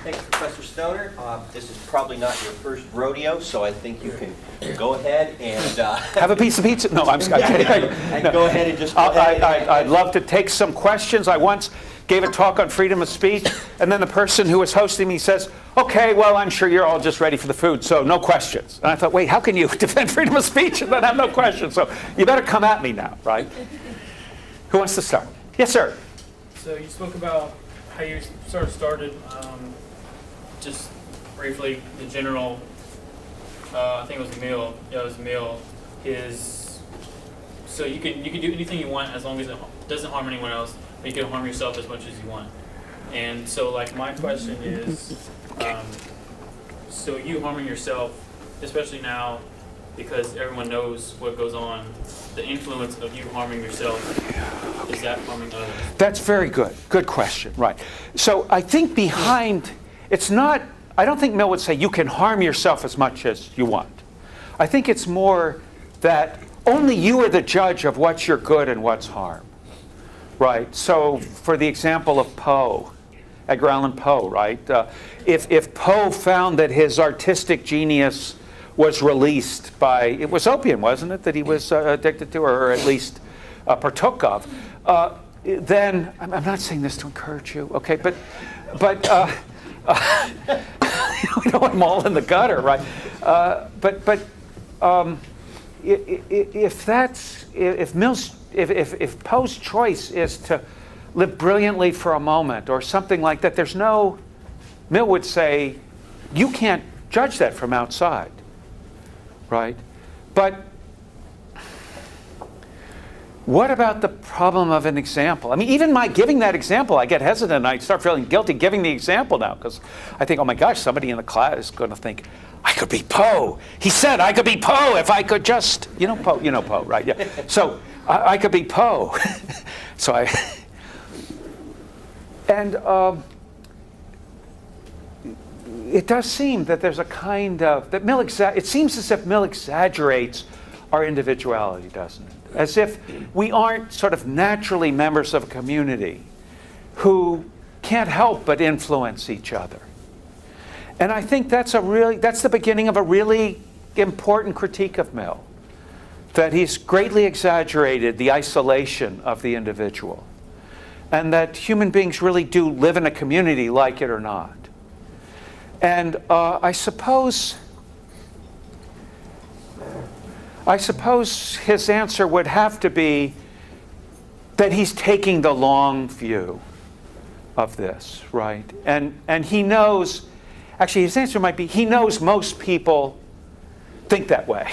Thanks, Professor Stoner. This is probably not your first rodeo, so I think you can go ahead and... Have a piece of pizza? No, I'm kidding. And go ahead and just... I'd love to take some questions. I once gave a talk on freedom of speech, and then the person who was hosting me says, okay, well, I'm sure you're all just ready for the food, so no questions. And I thought, wait, how can you defend freedom of speech and then have no questions? So you better come at me now, right? Who wants to start? Yes, sir. So you spoke about how you sort of started, just briefly, the general, I think it was Mill. Yeah, it was Mill. So you can do anything you want as long as it doesn't harm anyone else, but you can harm yourself as much as you want. And so, like, my question is, so you harming yourself, especially now, because everyone knows what goes on, the influence of you harming yourself, is that harming others? That's very good. Good question, right. So I think behind, it's not, I don't think Mill would say you can harm yourself as much as you want. I think it's more that only you are the judge of what's your good and what's harm, right? So for the example of Poe, Edgar Allan Poe, right? If Poe found that his artistic genius was released by, it was opium, wasn't it, that he was addicted to, or at least partook of, then, I'm not saying this to encourage you, okay, but we don't want them all in the gutter, right? If Poe's choice is to live brilliantly for a moment or something like that, Mill would say, you can't judge that from outside, right? But what about the problem of an example? I mean, even my giving that example, I get hesitant. I start feeling guilty giving the example now because I think, oh my gosh, somebody in the class is going to think, I could be Poe. He said I could be Poe if I could just, Poe, right? Yeah. So I could be Poe. It does seem that there's a kind of, it seems as if Mill exaggerates our individuality, doesn't it? As if we aren't sort of naturally members of a community who can't help but influence each other. And I think that's the beginning of a really important critique of Mill, that he's greatly exaggerated the isolation of the individual, and that human beings really do live in a community, like it or not. And I suppose his answer would have to be that he's taking the long view of this, right? And he knows, actually his answer might be, he knows most people think that way.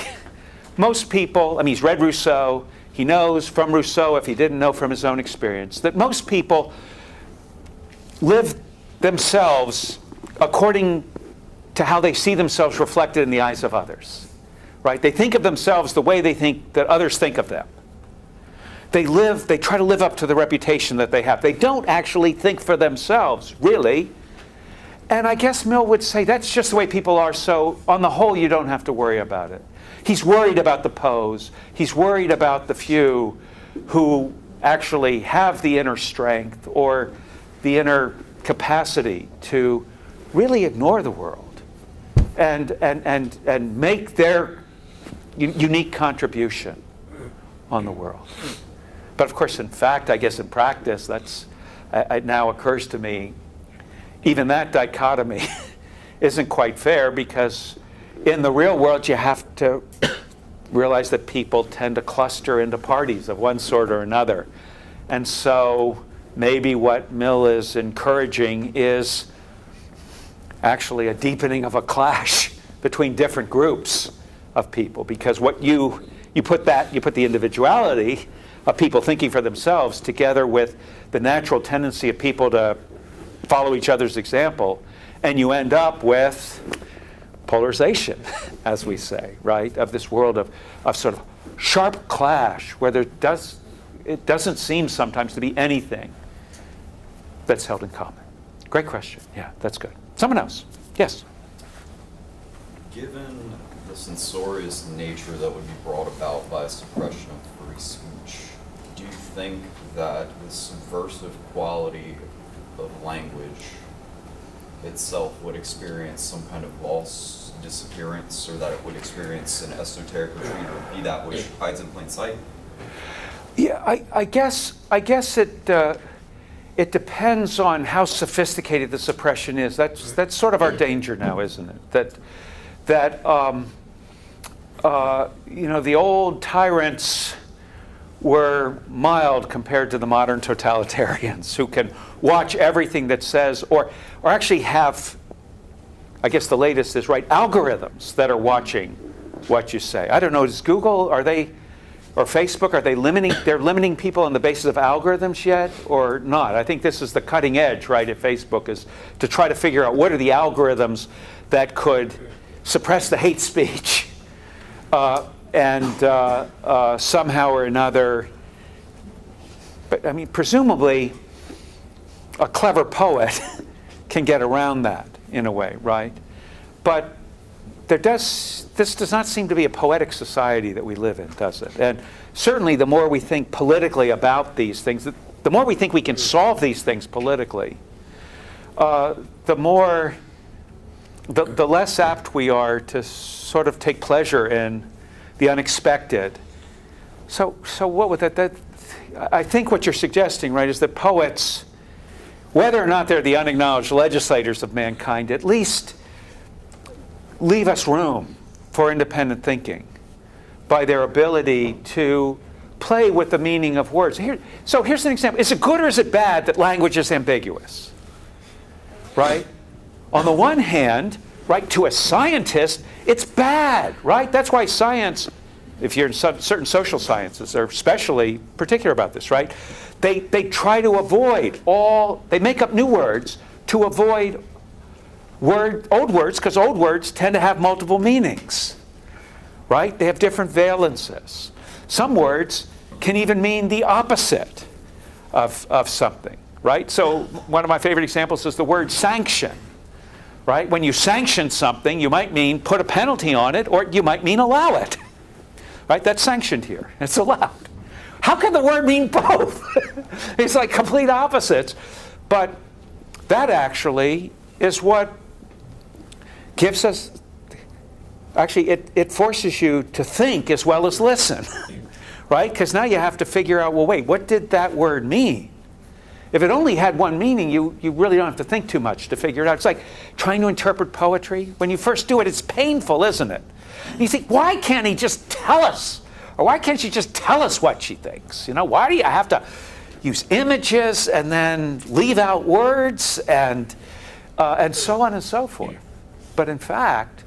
Most people, I mean, he's read Rousseau, he knows from Rousseau, if he didn't know from his own experience, that most people live themselves according to how they see themselves reflected in the eyes of others. Right? They think of themselves the way they think that others think of them. They try to live up to the reputation that they have. They don't actually think for themselves, really. And I guess Mill would say that's just the way people are, so on the whole, you don't have to worry about it. He's worried about the Poes. He's worried about the few who actually have the inner strength or the inner capacity to really ignore the world and make their unique contribution on the world. But of course, in fact, I guess in practice, it now occurs to me, even that dichotomy isn't quite fair, because in the real world, you have to realize that people tend to cluster into parties of one sort or another. And so maybe what Mill is encouraging is actually a deepening of a clash between different groups of people, because what you put the individuality of people thinking for themselves together with the natural tendency of people to follow each other's example, and you end up with polarization, as we say, right, of this world of sort of sharp clash where it doesn't seem sometimes to be anything that's held in common. Great question. Yeah, that's good. Someone else. Yes. Given the censorious nature that would be brought about by suppression of free speech, do you think that the subversive quality of language itself would experience some kind of loss, disappearance, or that it would experience an esoteric retreat, or be that which hides in plain sight? Yeah, I guess it depends on how sophisticated the suppression is. That's sort of our danger now, isn't it? That the old tyrants were mild compared to the modern totalitarians who can watch everything that says, or actually have, I guess the latest is, right, algorithms that are watching what you say. I don't know, is Google, or Facebook, they're limiting people on the basis of algorithms yet or not? I think this is the cutting edge, right, at Facebook, is to try to figure out what are the algorithms that could suppress the hate speech and somehow or another. But I mean, presumably a clever poet can get around that in a way, right? But this does not seem to be a poetic society that we live in, does it? And certainly the more we think politically about these things, the more we think we can solve these things politically, the less apt we are to sort of take pleasure in the unexpected. So what would that I think what you're suggesting, right, is that poets, whether or not they're the unacknowledged legislators of mankind, at least leave us room for independent thinking by their ability to play with the meaning of words. So here's an example. Is it good or is it bad that language is ambiguous? Right? On the one hand, right, to a scientist, it's bad, right? That's why science, if you're in certain social sciences, are especially particular about this, right? They try to avoid they make up new words to avoid old words, because old words tend to have multiple meanings, right? They have different valences. Some words can even mean the opposite of something, right? So one of my favorite examples is the word sanction, right? When you sanction something, you might mean put a penalty on it, or you might mean allow it, right? That's sanctioned here. It's allowed. How can the word mean both? It's like complete opposites. But that actually is what gives us, actually, it forces you to think as well as listen, right? Because now you have to figure out, well, wait, what did that word mean? If it only had one meaning, you really don't have to think too much to figure it out. It's like trying to interpret poetry. When you first do it, it's painful, isn't it? And you think, why can't he just tell us? Or why can't she just tell us what she thinks? You know, why do you have to use images and then leave out words and so on and so forth? But in fact,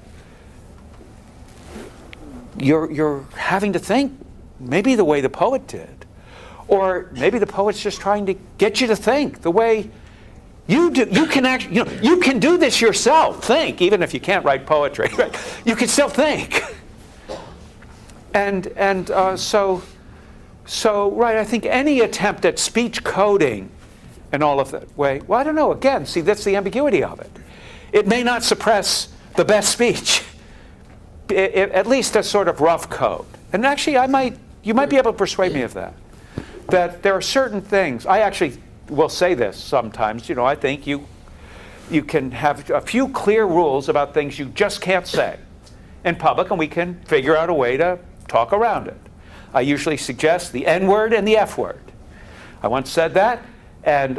you're having to think maybe the way the poet did, or maybe the poet's just trying to get you to think the way you do. You can actually, you can do this yourself. Think, even if you can't write poetry, right? You can still think. And so right, I think any attempt at speech coding and all of that way, well, I don't know, again, see, that's the ambiguity of it. It may not suppress the best speech, at least a sort of rough code. And actually, you might be able to persuade me of that. That there are certain things, I actually will say this sometimes, I think you can have a few clear rules about things you just can't say in public, and we can figure out a way to talk around it. I usually suggest the N word and the F word. I once said that, and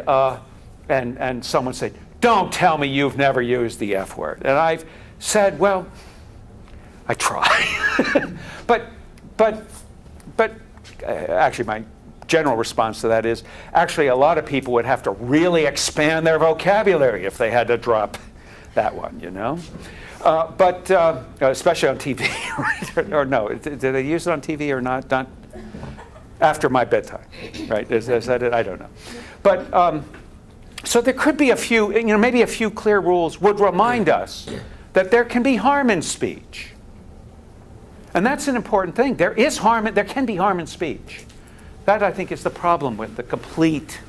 someone said, "Don't tell me you've never used the F word." And I've said, well, I try. but actually my general response to that is, actually a lot of people would have to really expand their vocabulary if they had to drop that one, you know? But especially on TV, right? Or no, did they use it on TV or not? Not after my bedtime, right? Is that it? I don't know. But so there could be a few, you know, maybe a few clear rules would remind us that there can be harm in speech. And that's an important thing. There can be harm in speech. That, I think, is the problem with the complete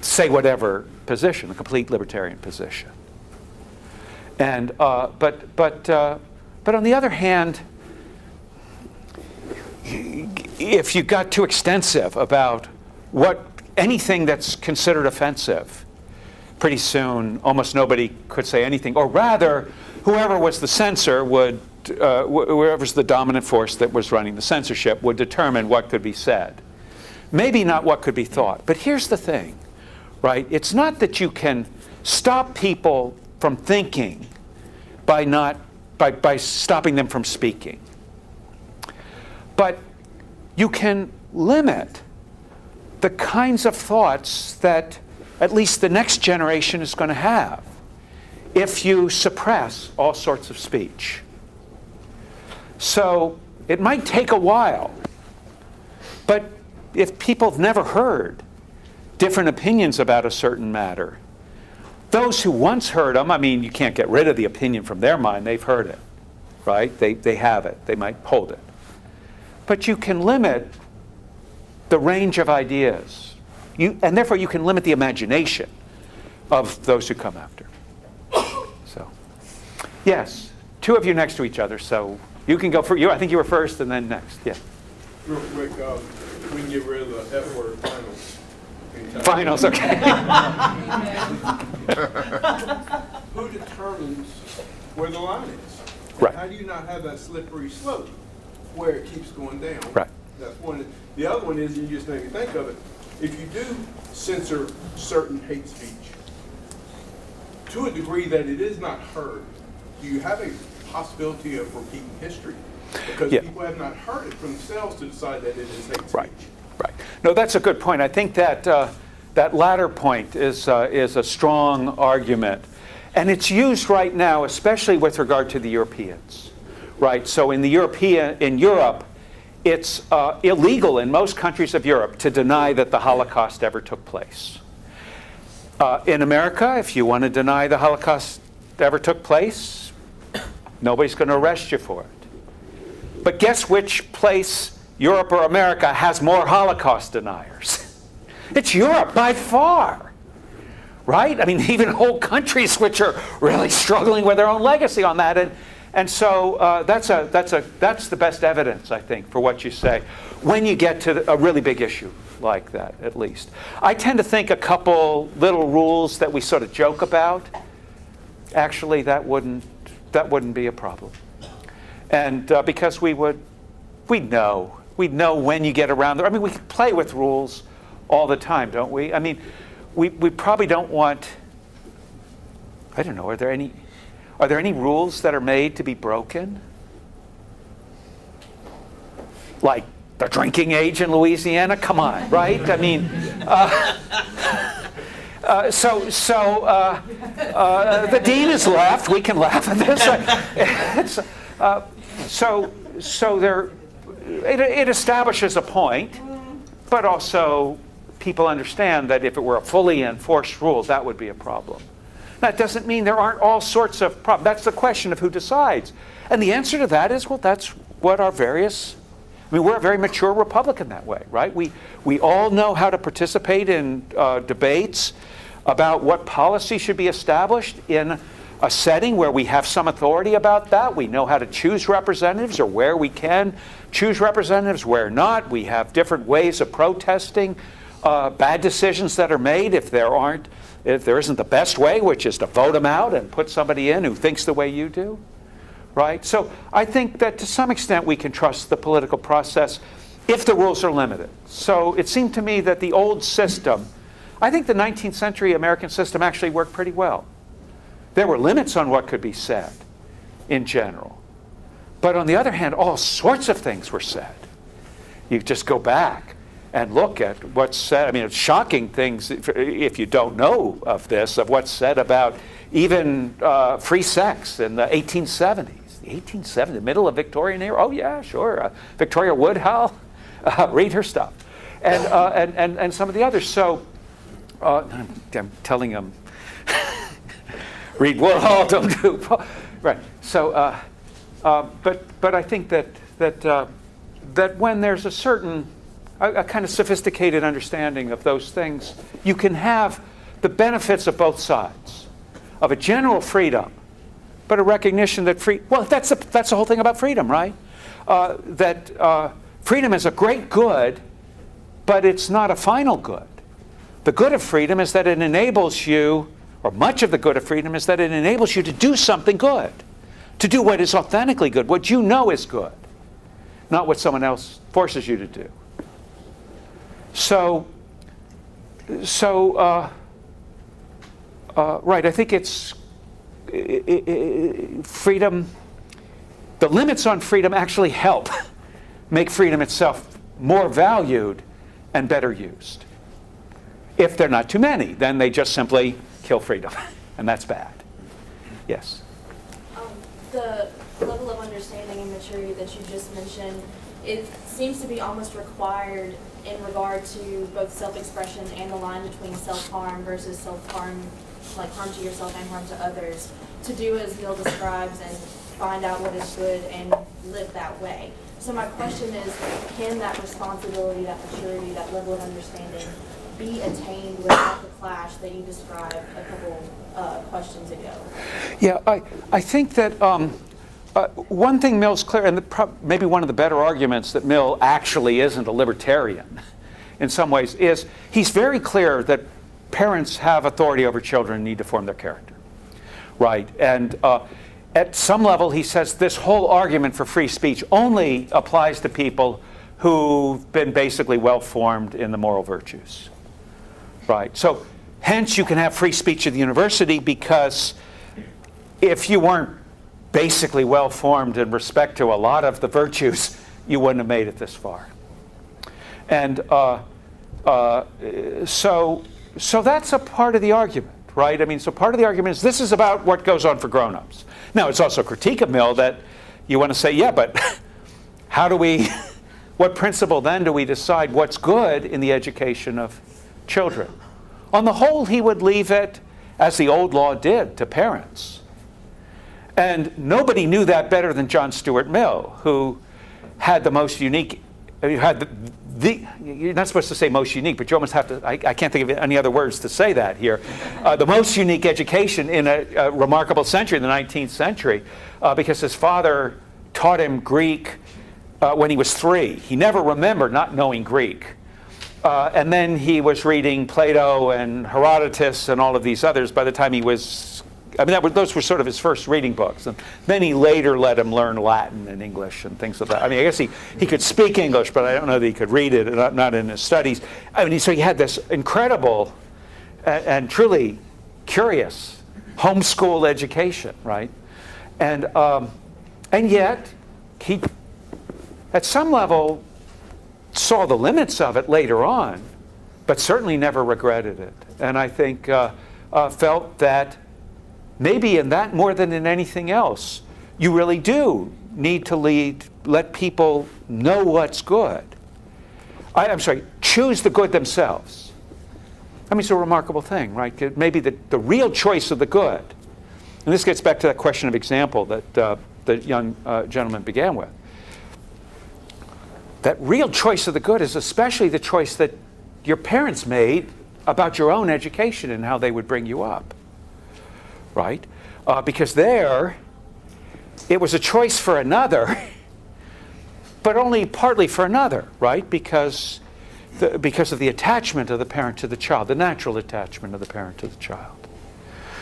say whatever position, the complete libertarian position. And but on the other hand, if you got too extensive about anything that's considered offensive, pretty soon almost nobody could say anything. Or rather, whoever was the censor would, whoever's the dominant force that was running the censorship would determine what could be said. Maybe not what could be thought. But here's the thing, right? It's not that you can stop people from thinking by stopping them from speaking. But you can limit the kinds of thoughts that at least the next generation is going to have if you suppress all sorts of speech. So it might take a while, but if people have never heard different opinions about a certain matter, those who once heard them, I mean, you can't get rid of the opinion from their mind, they've heard it, right? They have it, they might hold it. But you can limit the range of ideas, and therefore you can limit the imagination of those who come after. So, yes, two of you next to each other, so you can go for you. I think you were first, and then next. Yeah. Real quick, we can get rid of the F word, finals. Finals, okay. Who determines where the line is? Right. How do you not have that slippery slope where it keeps going down? Right. That's one. The other one is, you just made me think of it, if you do censor certain hate speech, to a degree that it is not heard, do you have a possibility of repeating history? Because people have not heard it for themselves to decide that it is hate speech. Right. Right. No, that's a good point. I think that that latter point is a strong argument, and it's used right now, especially with regard to the Europeans. Right. So in Europe, it's illegal in most countries of Europe to deny that the Holocaust ever took place. In America, if you want to deny the Holocaust ever took place, nobody's going to arrest you for it. But guess which place, Europe or America, has more Holocaust deniers? It's Europe by far, right? I mean, even whole countries which are really struggling with their own legacy on that. And so that's the best evidence, I think, for what you say when you get to a really big issue like that, at least. I tend to think a couple little rules that we sort of joke about, actually that wouldn't be a problem. And because we'd know when you get around there. I mean, we can play with rules all the time, don't we? I mean, we probably don't want, I don't know, are there any rules that are made to be broken? Like the drinking age in Louisiana? Come on, right? I mean, the dean is left. We can laugh at this. It establishes a point, but also people understand that if it were a fully enforced rule, that would be a problem. That doesn't mean there aren't all sorts of problems. That's the question of who decides. And the answer to that is, well, that's what our various, I mean, we're a very mature Republican that way, right? We all know how to participate in debates about what policy should be established in a setting where we have some authority about that. We know how to choose representatives, or where we can choose representatives, where not. We have different ways of protesting bad decisions that are made if there isn't the best way, which is to vote them out and put somebody in who thinks the way you do, right? So I think that to some extent we can trust the political process if the rules are limited. So it seemed to me that the old system, I think the 19th century American system actually worked pretty well. There were limits on what could be said, in general. But on the other hand, all sorts of things were said. You just go back and look at what's said. I mean, it's shocking things, if you don't know of this, of what's said about even free sex in the 1870s. The 1870s, the middle of Victorian era? Oh yeah, sure. Victoria Woodhull, read her stuff. And some of the others. So I'm telling them, read Woodhull, don't do Paul. Right. So, but I think that when there's a certain, a kind of sophisticated understanding of those things, you can have the benefits of both sides, of a general freedom, but a recognition that that's the whole thing about freedom, right? That freedom is a great good, but it's not a final good. The good of freedom is that it enables you, or much of the good of freedom is that it enables you to do something good, to do what is authentically good, what you know is good, not what someone else forces you to do. So, right, I think it's freedom, the limits on freedom actually help make freedom itself more valued and better used. If they're not too many, then they just simply kill freedom, and that's bad. Yes? The level of understanding and maturity that you just mentioned, it seems to be almost required in regard to both self-expression and the line between self-harm versus self-harm, like harm to yourself and harm to others, to do as Neil describes and find out what is good and live that way. So my question is, can that responsibility, that maturity, that level of understanding be attained without the clash that you described a couple questions ago? Yeah, I think that one thing Mill's clear, and maybe one of the better arguments that Mill actually isn't a libertarian in some ways, is he's very clear that parents have authority over children and need to form their character, right? And at some level, he says this whole argument for free speech only applies to people who've been basically well-formed in the moral virtues, right? So hence you can have free speech at the university, because if you weren't basically well-formed in respect to a lot of the virtues, you wouldn't have made it this far. And so that's a part of the argument, right? I mean, so part of the argument is this is about what goes on for grown-ups. Now, it's also a critique of Mill that you want to say, yeah, but how do we, what principle then do we decide what's good in the education of children? On the whole, he would leave it, as the old law did, to parents. And nobody knew that better than John Stuart Mill, who had the most unique, you're not supposed to say most unique, but you almost have to, I can't think of any other words to say that here, the most unique education in a remarkable century, the 19th century, because his father taught him Greek when he was 3. He never remembered not knowing Greek. And then he was reading Plato and Herodotus and all of these others by the time he was, I mean, those were sort of his first reading books. And then he later let him learn Latin and English and things like that. I mean, I guess he could speak English, but I don't know that he could read it, not in his studies. I mean, so he had this incredible and truly curious homeschool education, right? And yet, he, at some level, saw the limits of it later on, but certainly never regretted it. And I think felt that maybe in that more than in anything else, you really do need to let people know what's good. Choose the good themselves. I mean, it's a remarkable thing, right? Maybe the real choice of the good. And this gets back to that question of example that the young gentleman began with. That real choice of the good is especially the choice that your parents made about your own education and how they would bring you up, right? Because there, it was a choice for another, but only partly for another, right? Because of the attachment of the parent to the child, the natural attachment of the parent to the child.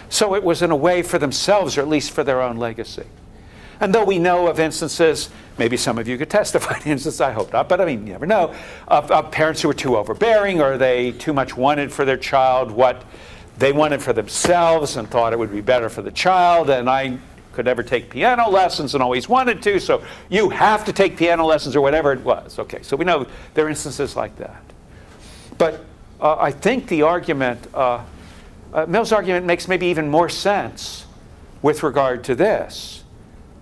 So it was in a way for themselves, or at least for their own legacy. And though we know of instances, maybe some of you could testify to instances, I hope not, but I mean, you never know, of parents who were too overbearing, or they too much wanted for their child what they wanted for themselves and thought it would be better for the child. And I could never take piano lessons and always wanted to, so you have to take piano lessons or whatever it was. Okay, so we know there are instances like that. But I think the argument, Mill's argument makes maybe even more sense with regard to this.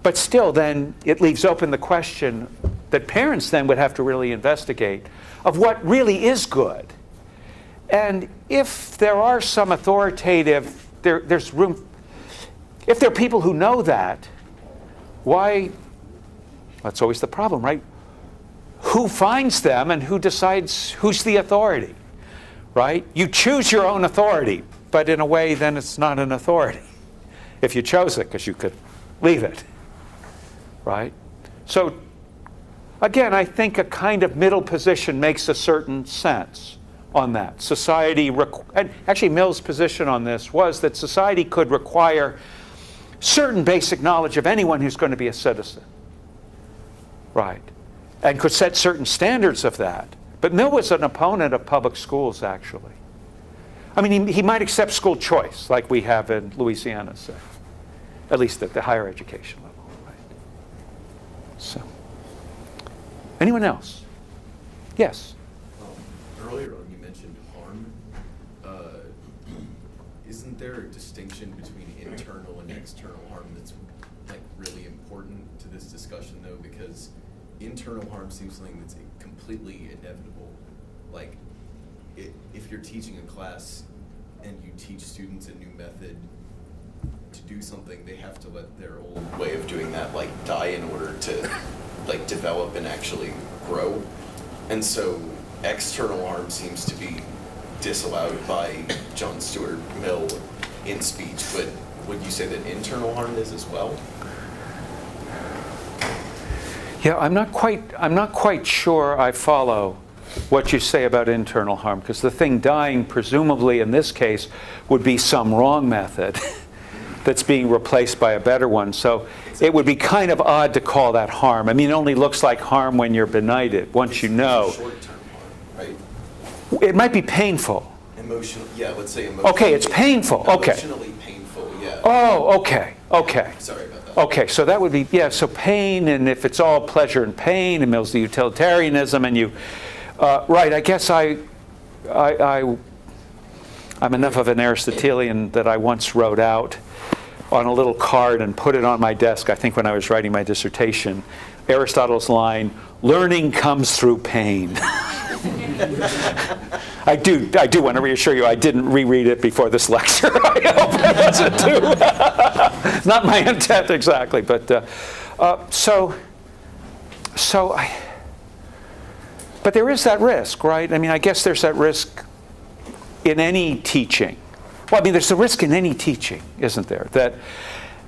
But still, then, it leaves open the question that parents then would have to really investigate of what really is good. And if there are some authoritative, there's room, if there are people who know that, why, that's always the problem, right? Who finds them and who decides who's the authority, right? You choose your own authority, but in a way, then it's not an authority if you chose it, because you could leave it, right? So, again, I think a kind of middle position makes a certain sense on that. Society, and actually Mill's position on this was that society could require certain basic knowledge of anyone who's going to be a citizen, right? And could set certain standards of that. But Mill was an opponent of public schools, actually. I mean, he might accept school choice, like we have in Louisiana, say, at least at the higher education level, right? So, anyone else? Yes? Earlier on, you mentioned harm. Isn't there a distinction between internal and external harm that's like really important to this discussion, though? Because internal harm seems something that's completely inevitable. Like, if you're teaching a class and you teach students a new method to do something, they have to let their old way of doing that like die in order to like develop and actually grow. And so external harm seems to be disallowed by John Stuart Mill in speech, but would you say that internal harm is as well? Yeah, I'm not quite sure I follow what you say about internal harm, because the thing dying, presumably in this case, would be some wrong method that's being replaced by a better one. So it would be kind of odd to call that harm. I mean, it only looks like harm when you're benighted, once you know. Short-term harm, right? It might be painful. Emotional, yeah, let's say emotional. Okay, it's painful. Okay. Emotionally painful, yeah. Oh, okay, okay. Sorry about that. Okay, so that would be, yeah, so pain, and if it's all pleasure and pain, and Mill's the utilitarianism, and you, right, I guess I'm enough of an Aristotelian that I once wrote out on a little card and put it on my desk, I think when I was writing my dissertation, Aristotle's line, "Learning comes through pain." I do want to reassure you, I didn't reread it before this lecture. I hope it wasn't too. Not my intent exactly, but but there is that risk, right? I mean, I guess there's that risk in any teaching. Well, I mean, there's the risk in any teaching, isn't there? That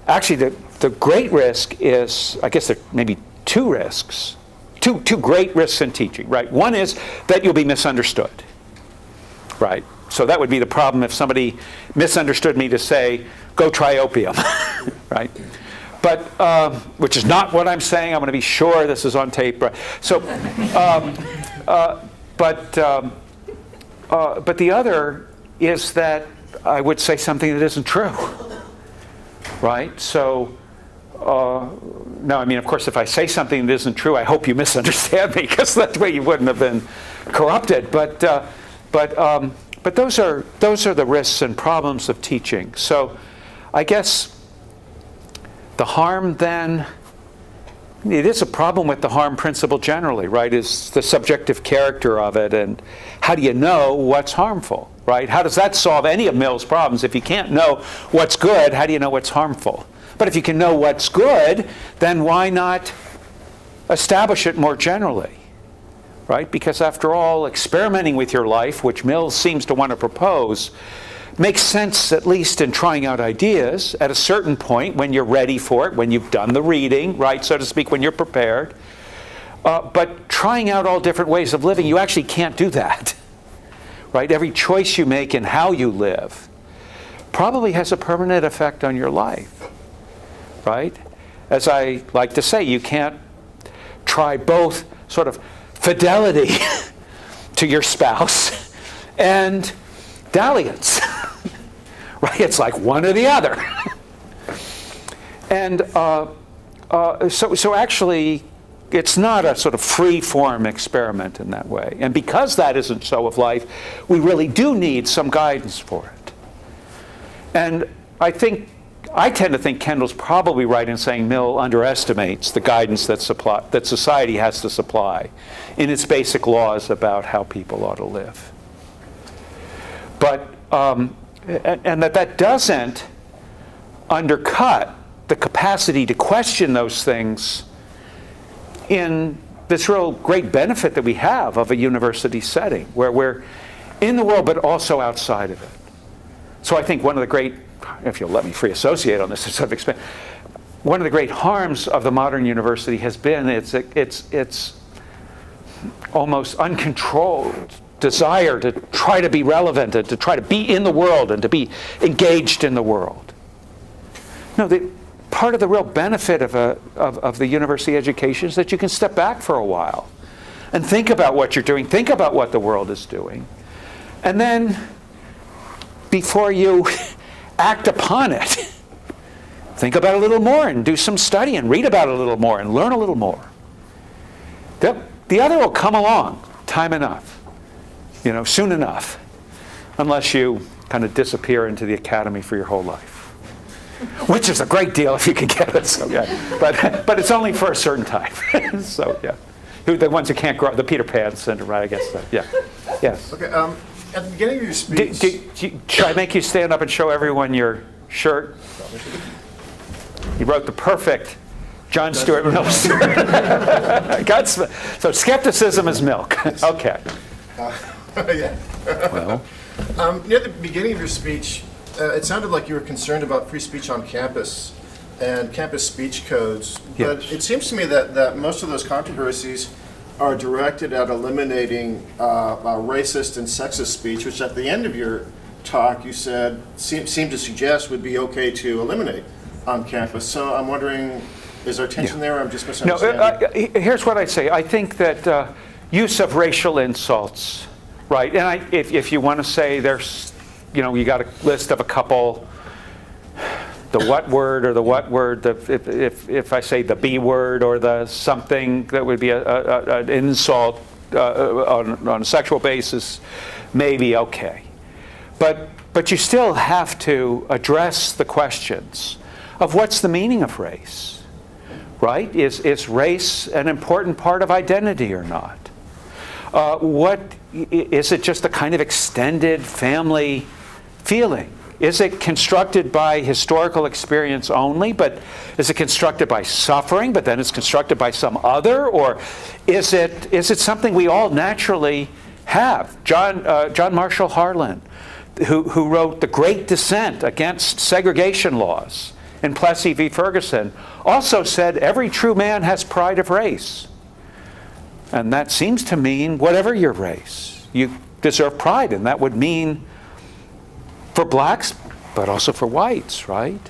actually the great risk is, I guess there may be two risks. Two great risks in teaching, right? One is that you'll be misunderstood, right? So that would be the problem if somebody misunderstood me to say, go try opium, right? But, which is not what I'm saying. I'm going to be sure this is on tape. Right? So, but the other is that I would say something that isn't true, right? So, no, I mean, of course, if I say something that isn't true, I hope you misunderstand me, because that way you wouldn't have been corrupted. But those are the risks and problems of teaching. So, I guess the harm then, it is a problem with the harm principle generally, right? Is the subjective character of it, and how do you know what's harmful, right? How does that solve any of Mill's problems? If you can't know what's good, how do you know what's harmful? But if you can know what's good, then why not establish it more generally, right? Because after all, experimenting with your life, which Mill seems to want to propose, makes sense at least in trying out ideas at a certain point when you're ready for it, when you've done the reading, right, so to speak, when you're prepared. But trying out all different ways of living, you actually can't do that, right? Every choice you make in how you live probably has a permanent effect on your life, right? As I like to say, you can't try both sort of fidelity to your spouse and dalliance, right? It's like one or the other. And so actually, it's not a sort of free-form experiment in that way. And because that isn't so of life, we really do need some guidance for it. And I tend to think Kendall's probably right in saying Mill underestimates the guidance that society has to supply in its basic laws about how people ought to live. But, and that doesn't undercut the capacity to question those things in this real great benefit that we have of a university setting, where we're in the world but also outside of it. So I think one of the great, if you'll let me free associate on this sort of expand, one of the great harms of the modern university has been its almost uncontrolled desire to try to be relevant and to try to be in the world and to be engaged in the world. No, part of the real benefit of the university education is that you can step back for a while and think about what you're doing, think about what the world is doing, and then before you act upon it, think about it a little more and do some study and read about it a little more and learn a little more. The other will come along time enough, soon enough, unless you kind of disappear into the academy for your whole life. Which is a great deal if you can get it. So, yeah. But it's only for a certain time. So, yeah. The ones who can't grow, the Peter Pan syndrome, right? I guess so. Yeah. Yes. Okay. At the beginning of your speech, should I make you stand up and show everyone your shirt? You wrote the perfect John Stuart Mill. So skepticism is milk. Okay. yeah. Well. Near the beginning of your speech, it sounded like you were concerned about free speech on campus and campus speech codes. But Yes. it seems to me that most of those controversies are directed at eliminating racist and sexist speech, which at the end of your talk you said seemed to suggest would be okay to eliminate on campus. So I'm wondering, is there tension there, or I'm just misunderstanding? No, here's what I'd say. I think that use of racial insults, right? And if you want to say there's, you got a list of a couple, the what word or the what word, if I say the B word or the something that would be an insult on a sexual basis, maybe okay. But you still have to address the questions of what's the meaning of race, right? Is race an important part of identity or not? What is it just a kind of extended family feeling? Is it constructed by historical experience only, but is it constructed by suffering, but then it's constructed by some other? Or is it something we all naturally have? John Marshall Harlan, who wrote The Great Dissent Against Segregation Laws in Plessy v. Ferguson, also said every true man has pride of race. And that seems to mean whatever your race, you deserve pride, and that would mean for blacks, but also for whites, right?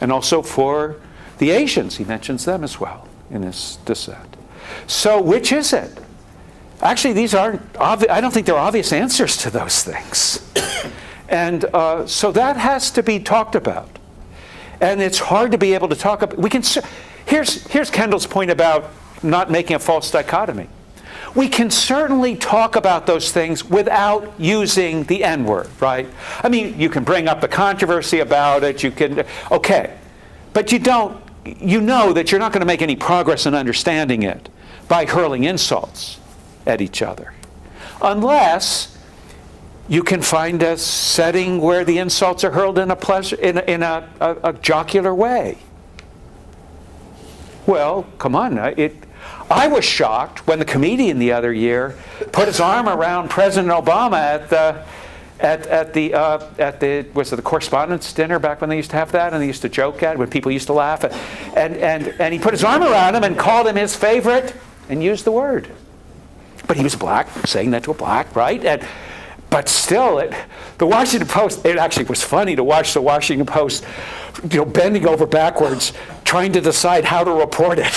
And also for the Asians. He mentions them as well in his dissent. So which is it? Actually, these aren't I don't think there are obvious answers to those things. And so that has to be talked about. And it's hard to be able to talk about. Here's Kendall's point about not making a false dichotomy. We can certainly talk about those things without using the N-word, right? I mean, you can bring up the controversy about it, okay. But you know that you're not going to make any progress in understanding it by hurling insults at each other. Unless you can find a setting where the insults are hurled in a jocular way. Well, come on, I was shocked when the comedian the other year put his arm around President Obama at the correspondence dinner back when they used to have that, and they used to joke at it, when people used to laugh at, and he put his arm around him and called him his favorite and used the word. But he was black, saying that to a black, right? But still, the Washington Post, it actually was funny to watch the Washington Post, bending over backwards, trying to decide how to report it.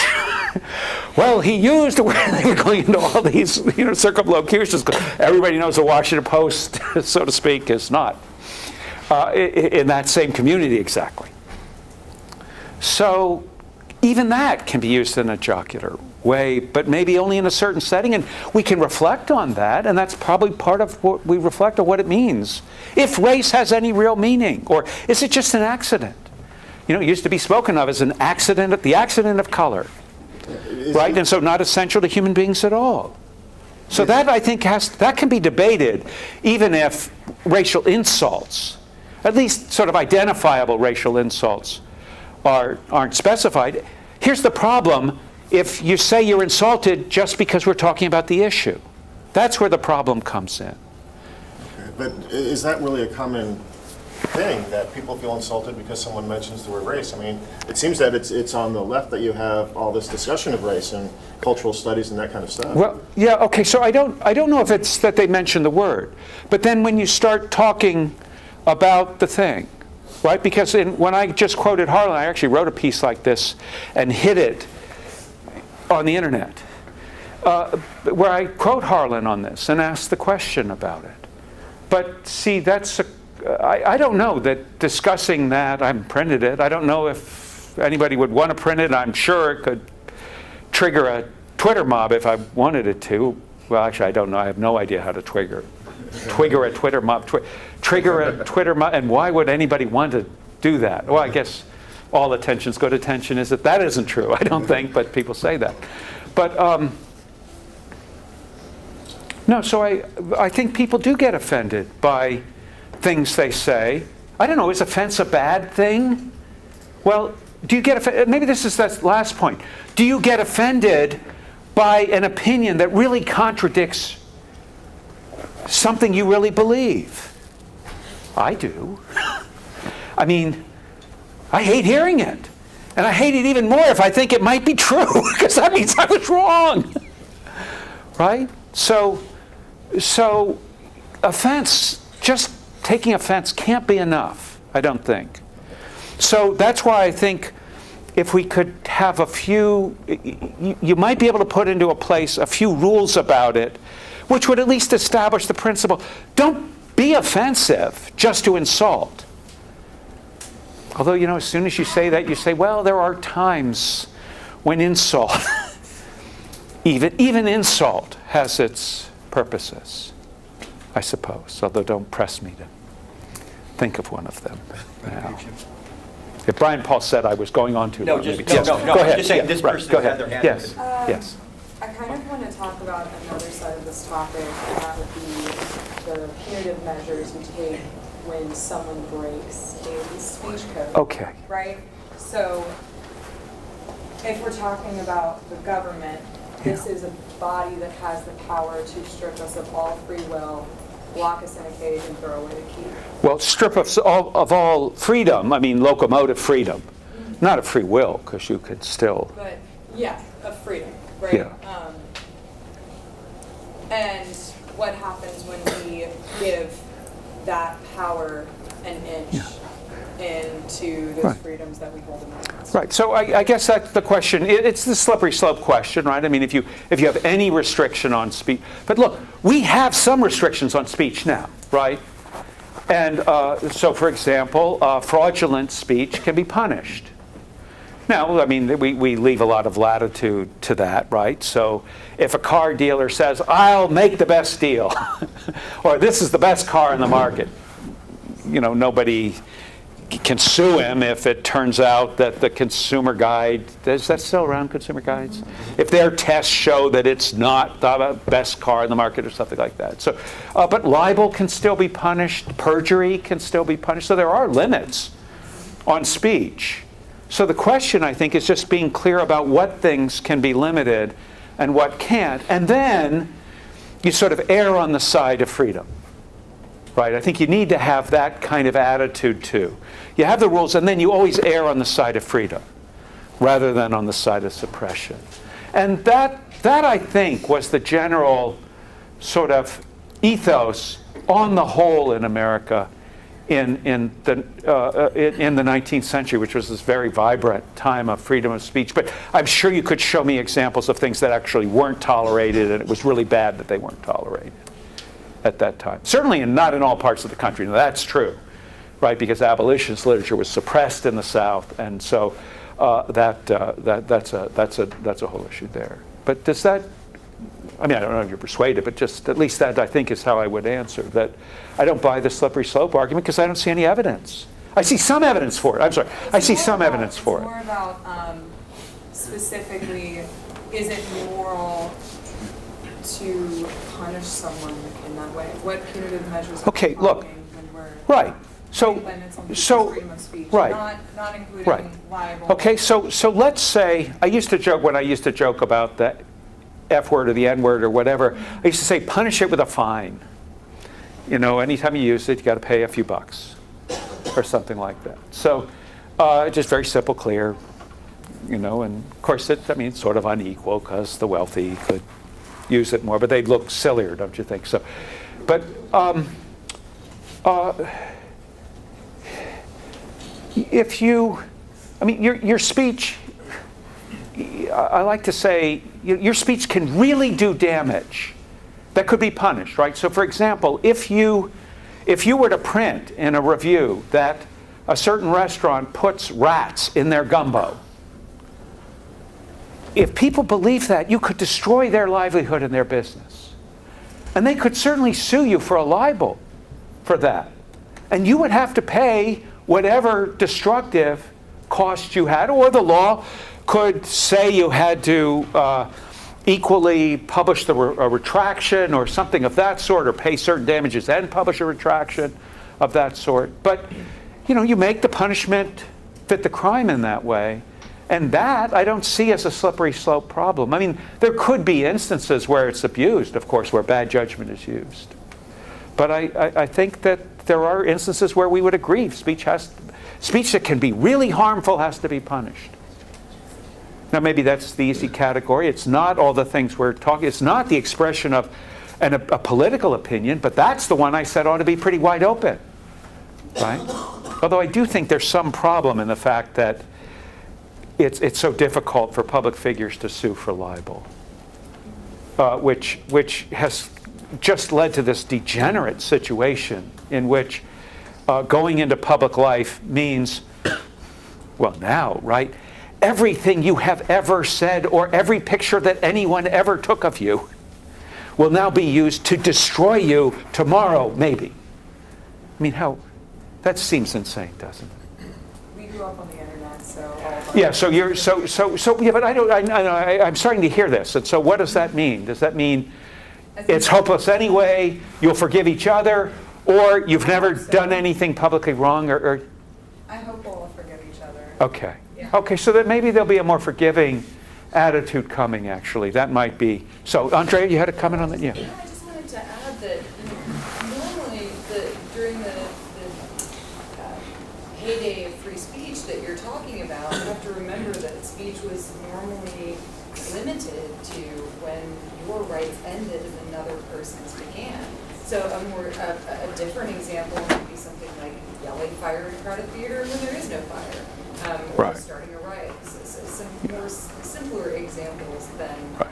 Well, he used the word, they were going into all these circumlocutions. Everybody knows the Washington Post, so to speak, is not in that same community exactly. So even that can be used in a jocular way, but maybe only in a certain setting, and we can reflect on that, and that's probably part of what we reflect on what it means. If race has any real meaning, or is it just an accident? You know, it used to be spoken of as an accident, the accident of color, right? And so not essential to human beings at all. So that, I think, that can be debated, even if racial insults, at least sort of identifiable racial insults, aren't specified. Here's the problem: if you say you're insulted just because we're talking about the issue, that's where the problem comes in. But is that really a common thing, that people feel insulted because someone mentions the word race? I mean, it seems that it's on the left that you have all this discussion of race and cultural studies and that kind of stuff. Well, yeah, okay. So I don't know if it's that they mention the word, but then when you start talking about the thing, right? Because when I just quoted Harlan, I actually wrote a piece like this and hid it on the internet, where I quote Harlan on this and ask the question about it. But see, I don't know that discussing that, I haven't printed it. I don't know if anybody would want to print it. I'm sure it could trigger a Twitter mob if I wanted it to. Well, actually, I don't know. I have no idea how to trigger a Twitter mob. Trigger a Twitter mob. And why would anybody want to do that? Well, I guess all attention's good attention. That isn't true, I don't think, but people say that. But no, so I think people do get offended by things they say. I don't know, is offense a bad thing? Well, do you get offended? Maybe this is that last point. Do you get offended by an opinion that really contradicts something you really believe? I do. I mean, I hate hearing it. And I hate it even more if I think it might be true, because that means I was wrong. Right? So offense, just taking offense can't be enough, I don't think. So that's why I think if we could have a few, you might be able to put into a place a few rules about it, which would at least establish the principle. Don't be offensive just to insult. Although, you know, as soon as you say that, you say, well, there are times when insult, even insult, has its purposes, I suppose. Although don't press me to think of one of them now. If Brian Paul said I was going on too long. No, maybe. no, Go ahead. Just saying, Yeah, this right. person Go had ahead. their hand Yes. up. Yes. I kind of want to talk about another side of this topic, and that would be the punitive measures you take when someone breaks a speech code. Okay. Right? So, if we're talking about the government, this is a body that has the power to strip us of all free will, lock us in a cage, and throw away the key. Well, strip of all freedom, I mean locomotive freedom. Not of free will, because you could still... But, yeah, of freedom, right? Yeah. And what happens when we give that power an inch into those Right. freedoms that we hold in our hands? Right. So I guess that's the question. It's the slippery slope question, right? I mean, if you have any restriction on speech, but look, we have some restrictions on speech now, right? And so, for example, fraudulent speech can be punished. Now, I mean, we leave a lot of latitude to that, right? So if a car dealer says, I'll make the best deal, or this is the best car in the market, you know, nobody can sue him if it turns out that the consumer guide, is that still around, consumer guides? If their tests show that it's not the best car in the market or something like that. So, but libel can still be punished, perjury can still be punished, so there are limits on speech. So the question, I think, is just being clear about what things can be limited and what can't, and then you sort of err on the side of freedom. Right? I think you need to have that kind of attitude too. You have the rules, and then you always err on the side of freedom rather than on the side of suppression. And that I think was the general sort of ethos on the whole in America in the 19th century, which was this very vibrant time of freedom of speech. But I'm sure you could show me examples of things that actually weren't tolerated, and it was really bad that they weren't tolerated at that time. Certainly not in all parts of the country. Now, that's true, right? Because abolitionist literature was suppressed in the South. And so, that's a whole issue there. But does that? I mean, I don't know if you're persuaded, but just at least that I think is how I would answer that. I don't buy the slippery slope argument because I don't see any evidence. I see some evidence for it. I'm sorry. I see some evidence for it. It's more about specifically, is it moral to punish someone in that way? What punitive measures are Okay, we look. talking when we're Right. putting limits on people's freedom of speech? right. Not including Right. libel. Okay, so let's say, I used to joke about the F word or the N word or whatever, I used to say punish it with a fine. You know, anytime you use it, you got to pay a few bucks or something like that. So just very simple, clear, you know, and of course it's sort of unequal because the wealthy could use it more, but they'd look sillier, don't you think? So, but if you, I mean, your speech, I like to say, your speech can really do damage that could be punished, right? So, for example, if you were to print in a review that a certain restaurant puts rats in their gumbo, if people believe that, you could destroy their livelihood and their business. And they could certainly sue you for a libel for that. And you would have to pay whatever destructive cost you had, or the law could say you had to equally publish a retraction or something of that sort, or pay certain damages and publish a retraction of that sort. But, you know, you make the punishment fit the crime in that way. And that I don't see as a slippery slope problem. I mean, there could be instances where it's abused, of course, where bad judgment is used. But I think that there are instances where we would agree speech that can be really harmful has to be punished. Now, maybe that's the easy category. It's not all the things we're talking. It's not the expression of a political opinion, but that's the one I said ought to be pretty wide open, right? Although I do think there's some problem in the fact that it's so difficult for public figures to sue for libel, which has just led to this degenerate situation in which going into public life means, well, now, right, everything you have ever said or every picture that anyone ever took of you will now be used to destroy you tomorrow, maybe. I mean, that seems insane, doesn't it? We grew up on the internet, so all of our... Yeah, yeah, but I'm starting to hear this. And so what does that mean? Does that mean it's hopeless anyway, you'll forgive each other, or you've never done anything publicly wrong, or I hope we'll forgive each other. Okay. Yeah. Okay, so that maybe there'll be a more forgiving attitude coming, actually. That might be. So, Andrea, you had a comment on that? Yeah. Yeah, I just wanted to add that normally during the heyday of free speech that you're talking about, you have to remember that speech was normally limited to when your rights ended and another person's began. So a different example would be something like yelling fire in a crowded theater when there is no fire, or Right. starting a riot. So some more simpler examples than Right.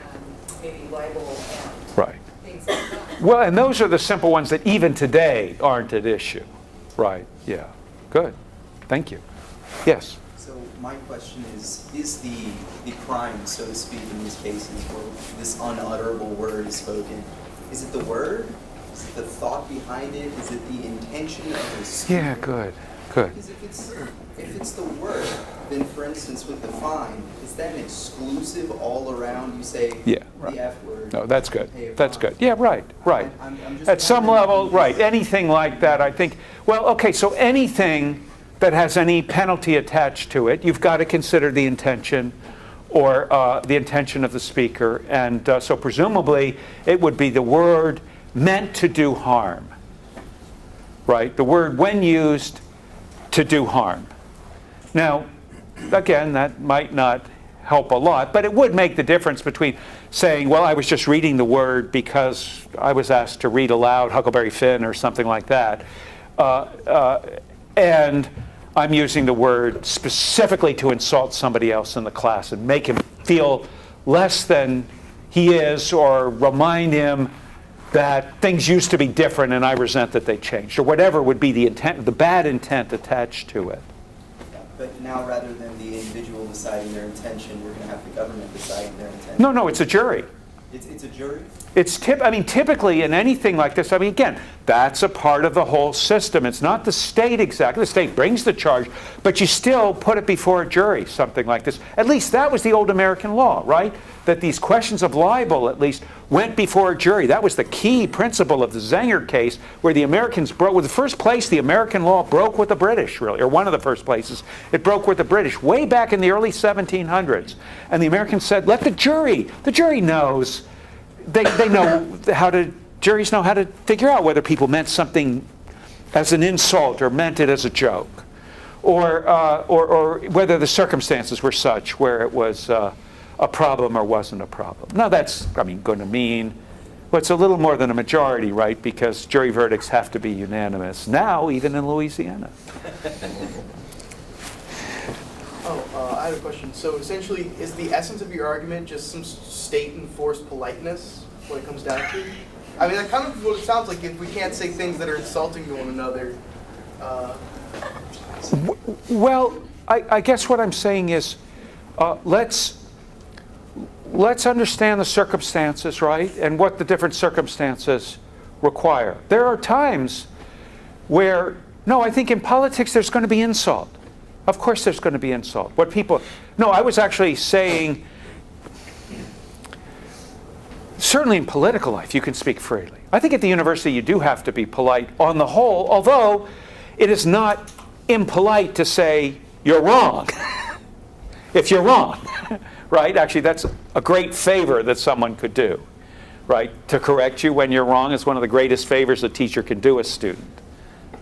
maybe libel and Right. things like that. Well, and those are the simple ones that even today aren't at issue. Right, yeah. Good. Thank you. Yes? So my question is the crime, so to speak, in these cases where this unutterable word is spoken, is it the word? Is it the thought behind it? Is it the intention of the speaker? Yeah, good. Good. Because if it's the word, then for instance with the fine, is that an exclusive all around? You say Yeah, right. the F word. No, that's good. pay a That's fine. good. Yeah, right, right. I'm just At some wondering- level, right, anything like that, I think, well, okay, so anything that has any penalty attached to it, you've got to consider the intention or the intention of the speaker. And so presumably, it would be the word meant to do harm, right? The word when used to do harm. Now, again, that might not help a lot, but it would make the difference between saying, well, I was just reading the word because I was asked to read aloud Huckleberry Finn or something like that, and I'm using the word specifically to insult somebody else in the class and make him feel less than he is, or remind him that things used to be different and I resent that they changed, or whatever would be the intent, the bad intent attached to it. But now rather than the individual deciding their intention, we're going to have the government deciding their intention. No, it's a jury. It's a jury? Typically in anything like this, again, that's a part of the whole system. It's not the state exactly. The state brings the charge, but you still put it before a jury, something like this. At least that was the old American law, right? That these questions of libel, at least, went before a jury. That was the key principle of the Zenger case, where the Americans broke, with the first place the American law broke with the British, really, or one of the first places. It broke with the British way back in the early 1700s. And the Americans said, let the jury knows. They know juries know how to figure out whether people meant something as an insult or meant it as a joke, or whether the circumstances were such where it was a problem or wasn't a problem. Now that's, going to mean, well, it's a little more than a majority, right? Because jury verdicts have to be unanimous now, even in Louisiana. I have a question. So essentially, is the essence of your argument just some state-enforced politeness, what it comes down to? That's kind of what it sounds like. If we can't say things that are insulting to one another. Well, I guess what I'm saying is, let's understand the circumstances, right? And what the different circumstances require. There are times where, I think in politics there's going to be insult. Of course there's going to be insult. I was actually saying, certainly in political life you can speak freely. I think at the university you do have to be polite on the whole, although it is not impolite to say you're wrong if you're wrong, right? Actually, that's a great favor that someone could do, right? To correct you when you're wrong is one of the greatest favors a teacher can do a student.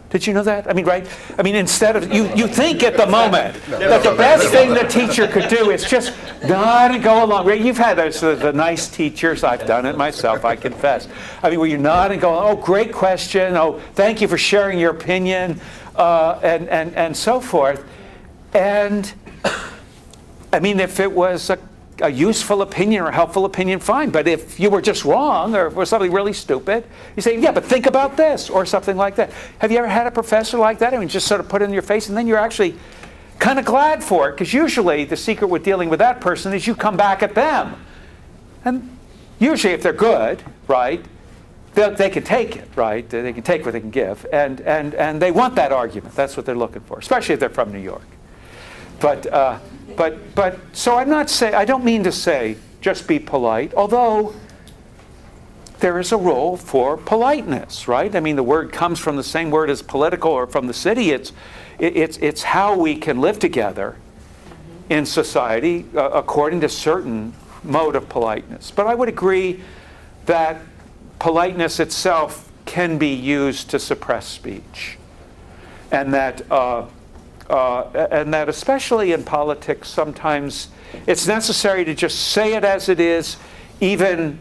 Did you know that? Right? Instead of, you think at the moment that the best thing the teacher could do is just nod and go along. You've had the nice teachers. I've done it myself, I confess. Where you nod and go, oh, great question. Oh, thank you for sharing your opinion, and so forth. And, if it was a useful opinion or a helpful opinion, fine. But if you were just wrong or was something really stupid, you say, yeah, but think about this, or something like that. Have you ever had a professor like that? Just sort of put it in your face, and then you're actually kind of glad for it, because usually the secret with dealing with that person is you come back at them. And usually if they're good, right, they can take it, right? They can take what they can give. And they want that argument. That's what they're looking for, especially if they're from New York. But so I don't mean to say just be polite, although there is a role for politeness, right? The word comes from the same word as political or from the city. It's how we can live together in society according to certain mode of politeness. But I would agree that politeness itself can be used to suppress speech, and that especially in politics, sometimes it's necessary to just say it as it is, even,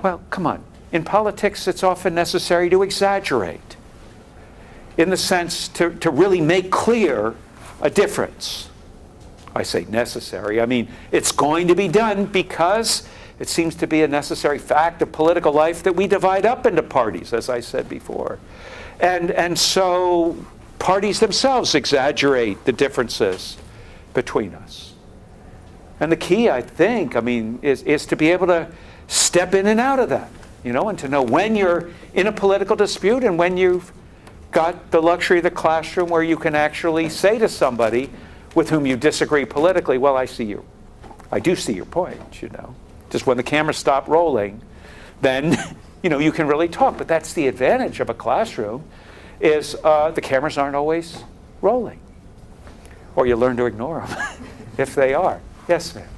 well, come on. In politics, it's often necessary to exaggerate, in the sense to really make clear a difference. I say necessary. It's going to be done because it seems to be a necessary fact of political life that we divide up into parties, as I said before. And so parties themselves exaggerate the differences between us. And the key, I think, is to be able to step in and out of that, and to know when you're in a political dispute and when you've got the luxury of the classroom where you can actually say to somebody with whom you disagree politically, well, I do see your point, Just when the cameras stop rolling, then, you can really talk. But that's the advantage of a classroom, is the cameras aren't always rolling. Or you learn to ignore them if they are. Yes, ma'am.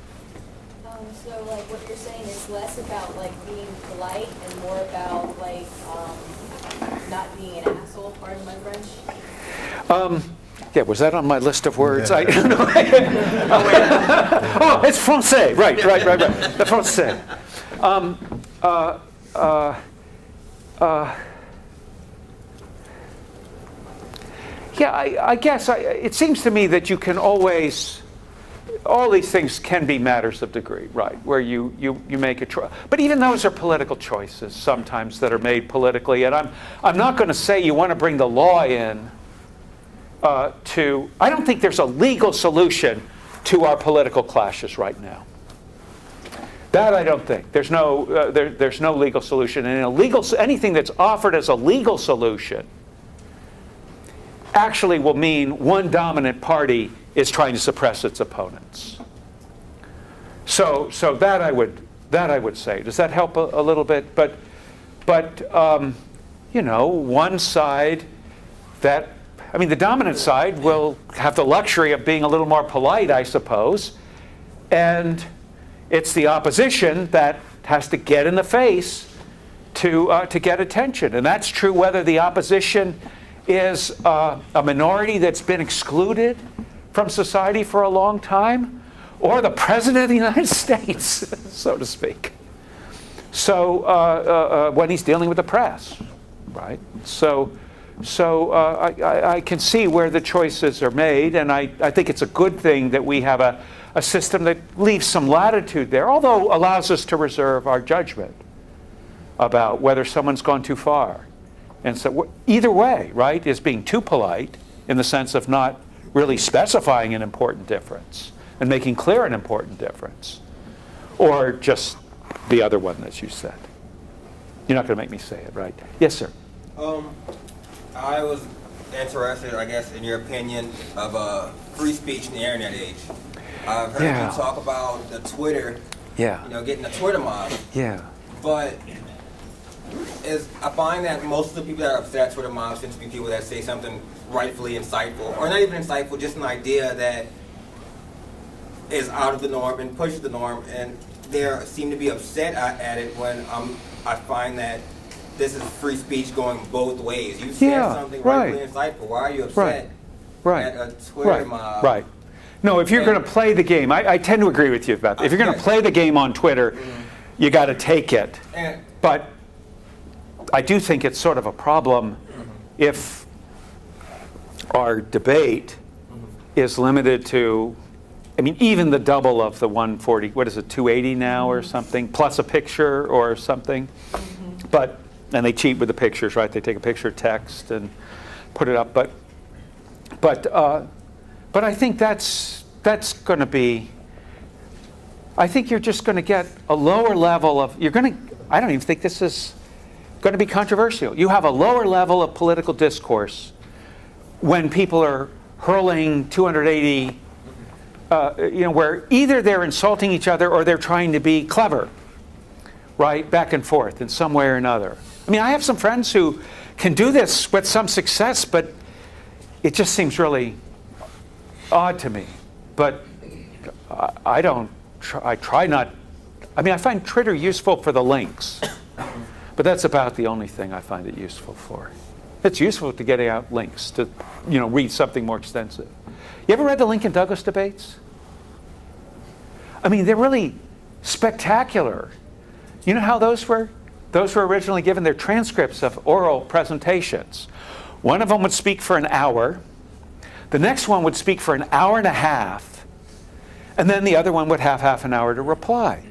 So what you're saying is less about being polite and more about not being an asshole, pardon my French? Yeah, was that on my list of words? I don't know. Oh, it's français. Right. The français. Yeah, I guess it seems to me that you can always, all these things can be matters of degree, right? Where you make a choice. But even those are political choices sometimes that are made politically. And I'm not going to say you want to bring the law in I don't think there's a legal solution to our political clashes right now. That I don't think. There's no, there's no legal solution. And anything that's offered as a legal solution actually will mean one dominant party is trying to suppress its opponents. So that I would say. Does that help a little bit? But you know, one side that, I mean, the dominant side will have the luxury of being a little more polite, I suppose, and it's the opposition that has to get in the face to get attention. And that's true whether the opposition is a minority that's been excluded from society for a long time, or the President of the United States, so to speak. So when he's dealing with the press, right? So I can see where the choices are made, and I think it's a good thing that we have a system that leaves some latitude there, although allows us to reserve our judgment about whether someone's gone too far. And so either way, right, is being too polite in the sense of not really specifying an important difference and making clear an important difference, or just the other one that you said. You're not going to make me say it, right? Yes, sir. I was interested, I guess, in your opinion of free speech in the internet age. I've heard you talk about the Twitter, you know, getting the Twitter mob. Yeah. But I find that most of the people that are upset at Twitter mobs tend to be people that say something rightfully insightful, or not even insightful, just an idea that is out of the norm and pushes the norm, and they seem to be upset at it when I find that this is free speech going both ways. You said something rightfully insightful. Why are you upset at a Twitter mob? Right. No, if you're going to play the game, I tend to agree with you about that. If you're going to play the game on Twitter, you got to take it. But I do think it's sort of a problem if our debate is limited to, I mean, even the double of the 140, what is it, 280 now or something, plus a picture or something. But, and they cheat with the pictures, right? They take a picture of text and put it up. But I think that's going to be, I think you're just going to get a lower level of, I don't even think this is going to be controversial. You have a lower level of political discourse when people are hurling 280, where either they're insulting each other or they're trying to be clever, right, back and forth in some way or another. I mean, I have some friends who can do this with some success, but it just seems really odd to me. But I try not, I mean, I find Twitter useful for the links, but that's about the only thing I find it useful for. It's useful to get out links, to read something more extensive. You ever read the Lincoln Douglas debates? I mean, they're really spectacular. You know how those were? Those were originally given. They're transcripts of oral presentations. One of them would speak for an hour. The next one would speak for an hour and a half. And then the other one would have half an hour to reply.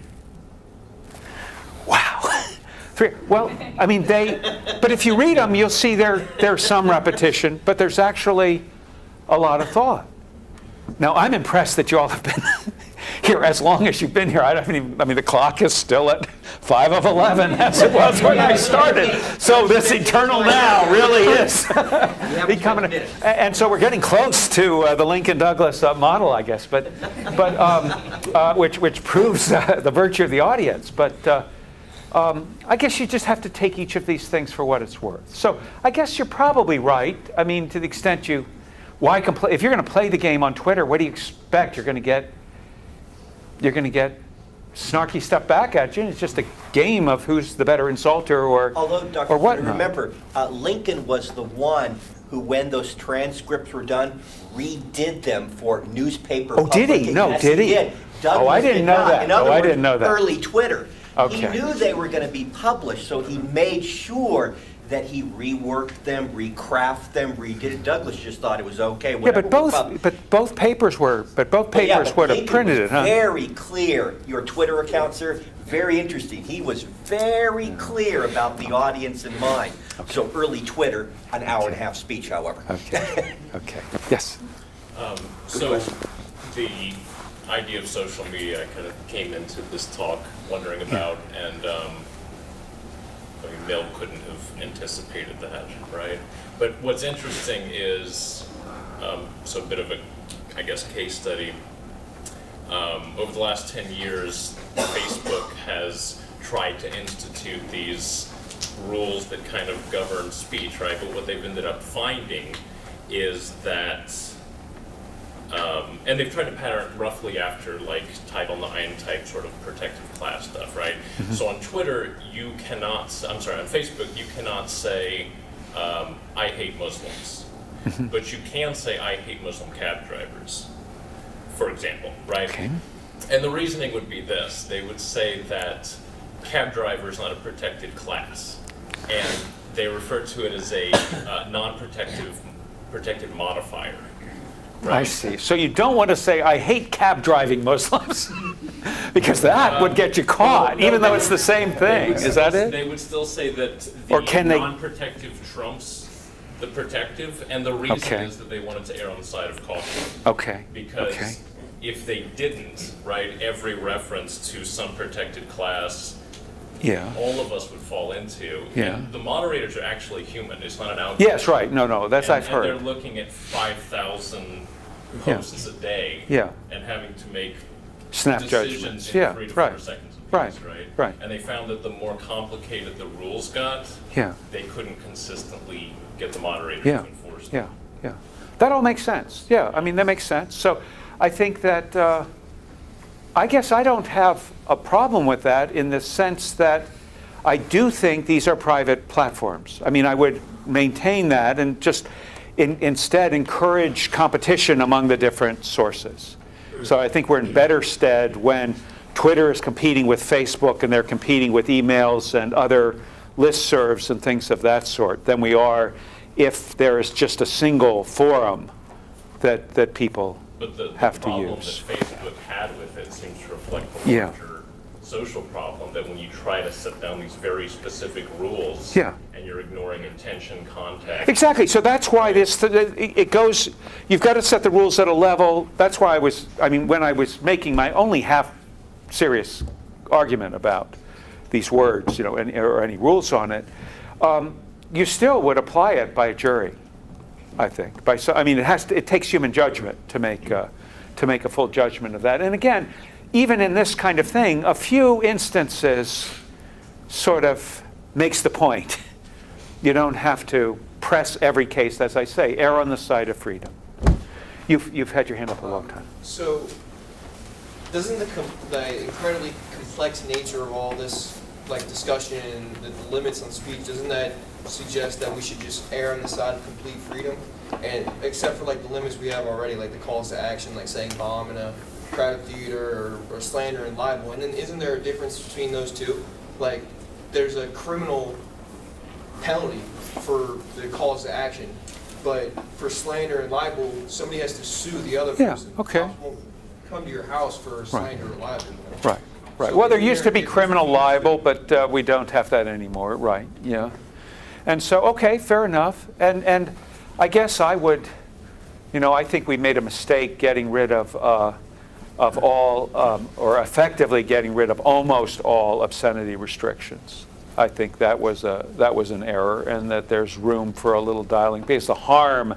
Wow. Well, I mean, but if you read them, you'll see there's some repetition, but there's actually a lot of thought. Now, I'm impressed that you all have been here as long as you've been here. I mean, the clock is still at 5 of 11, as it was when I started. So this eternal now really is becoming. And so we're getting close to the Lincoln Douglas model, I guess, but which proves the virtue of the audience. But I guess you just have to take each of these things for what it's worth. So I guess you're probably right. I mean, to the extent why complain? If you're going to play the game on Twitter, what do you expect? You're going to get snarky stuff back at you. It's just a game of who's the better insulter or whatnot. Remember, Lincoln was the one who, when those transcripts were done, redid them for newspaper publication. Did he? No, yes, did he? Did. Douglas I didn't did know not. that. In other words, I didn't know that. Early Twitter. Okay. He knew they were going to be published, so he made sure that he reworked them, recrafted them, redid it. Douglas just thought it was okay. Yeah, but both papers would have printed it, huh? Very clear. Your Twitter account, sir, very interesting. He was very clear about the audience in mind. Okay. So early Twitter, an hour and a half speech, however. Okay. Okay. Yes. So the idea of social media I kind of came into this talk wondering about, and I mean, Mill couldn't have anticipated that, right? But what's interesting is, so a bit of a, I guess, case study. Over the last 10 years, Facebook has tried to institute these rules that kind of govern speech, right? But what they've ended up finding is that, and they've tried to pattern roughly after like Title IX type sort of protected class stuff, right? Mm-hmm. So on Twitter, you cannot, I'm sorry, on Facebook, you cannot say, I hate Muslims. Mm-hmm. But you can say, I hate Muslim cab drivers, for example, right? Okay. And the reasoning would be this. They would say that cab driver is not a protected class. And they refer to it as a protected modifier. Right? I see. So you don't want to say, I hate cab driving Muslims, because that would get you caught, even though it's the same thing. Is that it? They would still say that the Or can they- non-protective trumps the protective, and the reason Okay. is that they wanted to err on the side of caution. Okay. Because Okay. if they didn't, right, every reference to some protected class, Yeah. all of us would fall into. Yeah. And the moderators are actually human. It's not an algorithm. Yes, right. No, that's I've And heard. they're looking at 5,000 posts a day. Yeah. And having to make Snap decisions judgments. in Yeah, 3 to right. 4 seconds apiece, Right, right? right. And they found that the more complicated the rules got, Yeah. they couldn't consistently get the moderators Yeah. to enforce Yeah, them. yeah. That all makes sense. Yeah, I mean, that makes sense. So I think that, I guess I don't have a problem with that in the sense that I do think these are private platforms. I mean, I would maintain that and just instead encourage competition among the different sources. So I think we're in better stead when Twitter is competing with Facebook and they're competing with emails and other listservs and things of that sort than we are if there is just a single forum that people But the have to problem use. that Facebook had with it seems to reflect the Yeah. larger social problem, that when you try to set down these very specific rules, Yeah. and you're ignoring intention, context. Exactly. So that's why it goes, you've got to set the rules at a level. That's why when I was making my only half serious argument about these words, or any rules on it, you still would apply it by a jury, I think. It takes human judgment to make a full judgment of that. And again, even in this kind of thing, a few instances sort of makes the point. You don't have to press every case, as I say, err on the side of freedom. You've had your hand up a long time. So, doesn't the incredibly complex nature of all this discussion and the limits on speech, doesn't that suggest that we should just err on the side of complete freedom? And except for the limits we have already, like the calls to action, like saying bomb in a crowded theater or slander and libel. And then isn't there a difference between those two? There's a criminal penalty for the calls to action, but for slander and libel, somebody has to sue the other person. Yeah, okay. Cops won't come to your house for slander or libel. Right, right. So Well, there isn't used to be a difference criminal between those two? libel, but we don't have that anymore. Right, yeah. And so, okay, fair enough. And I guess I would, I think we made a mistake getting rid of all, or effectively getting rid of almost all obscenity restrictions. I think that was an error, and that there's room for a little dialing, because the harm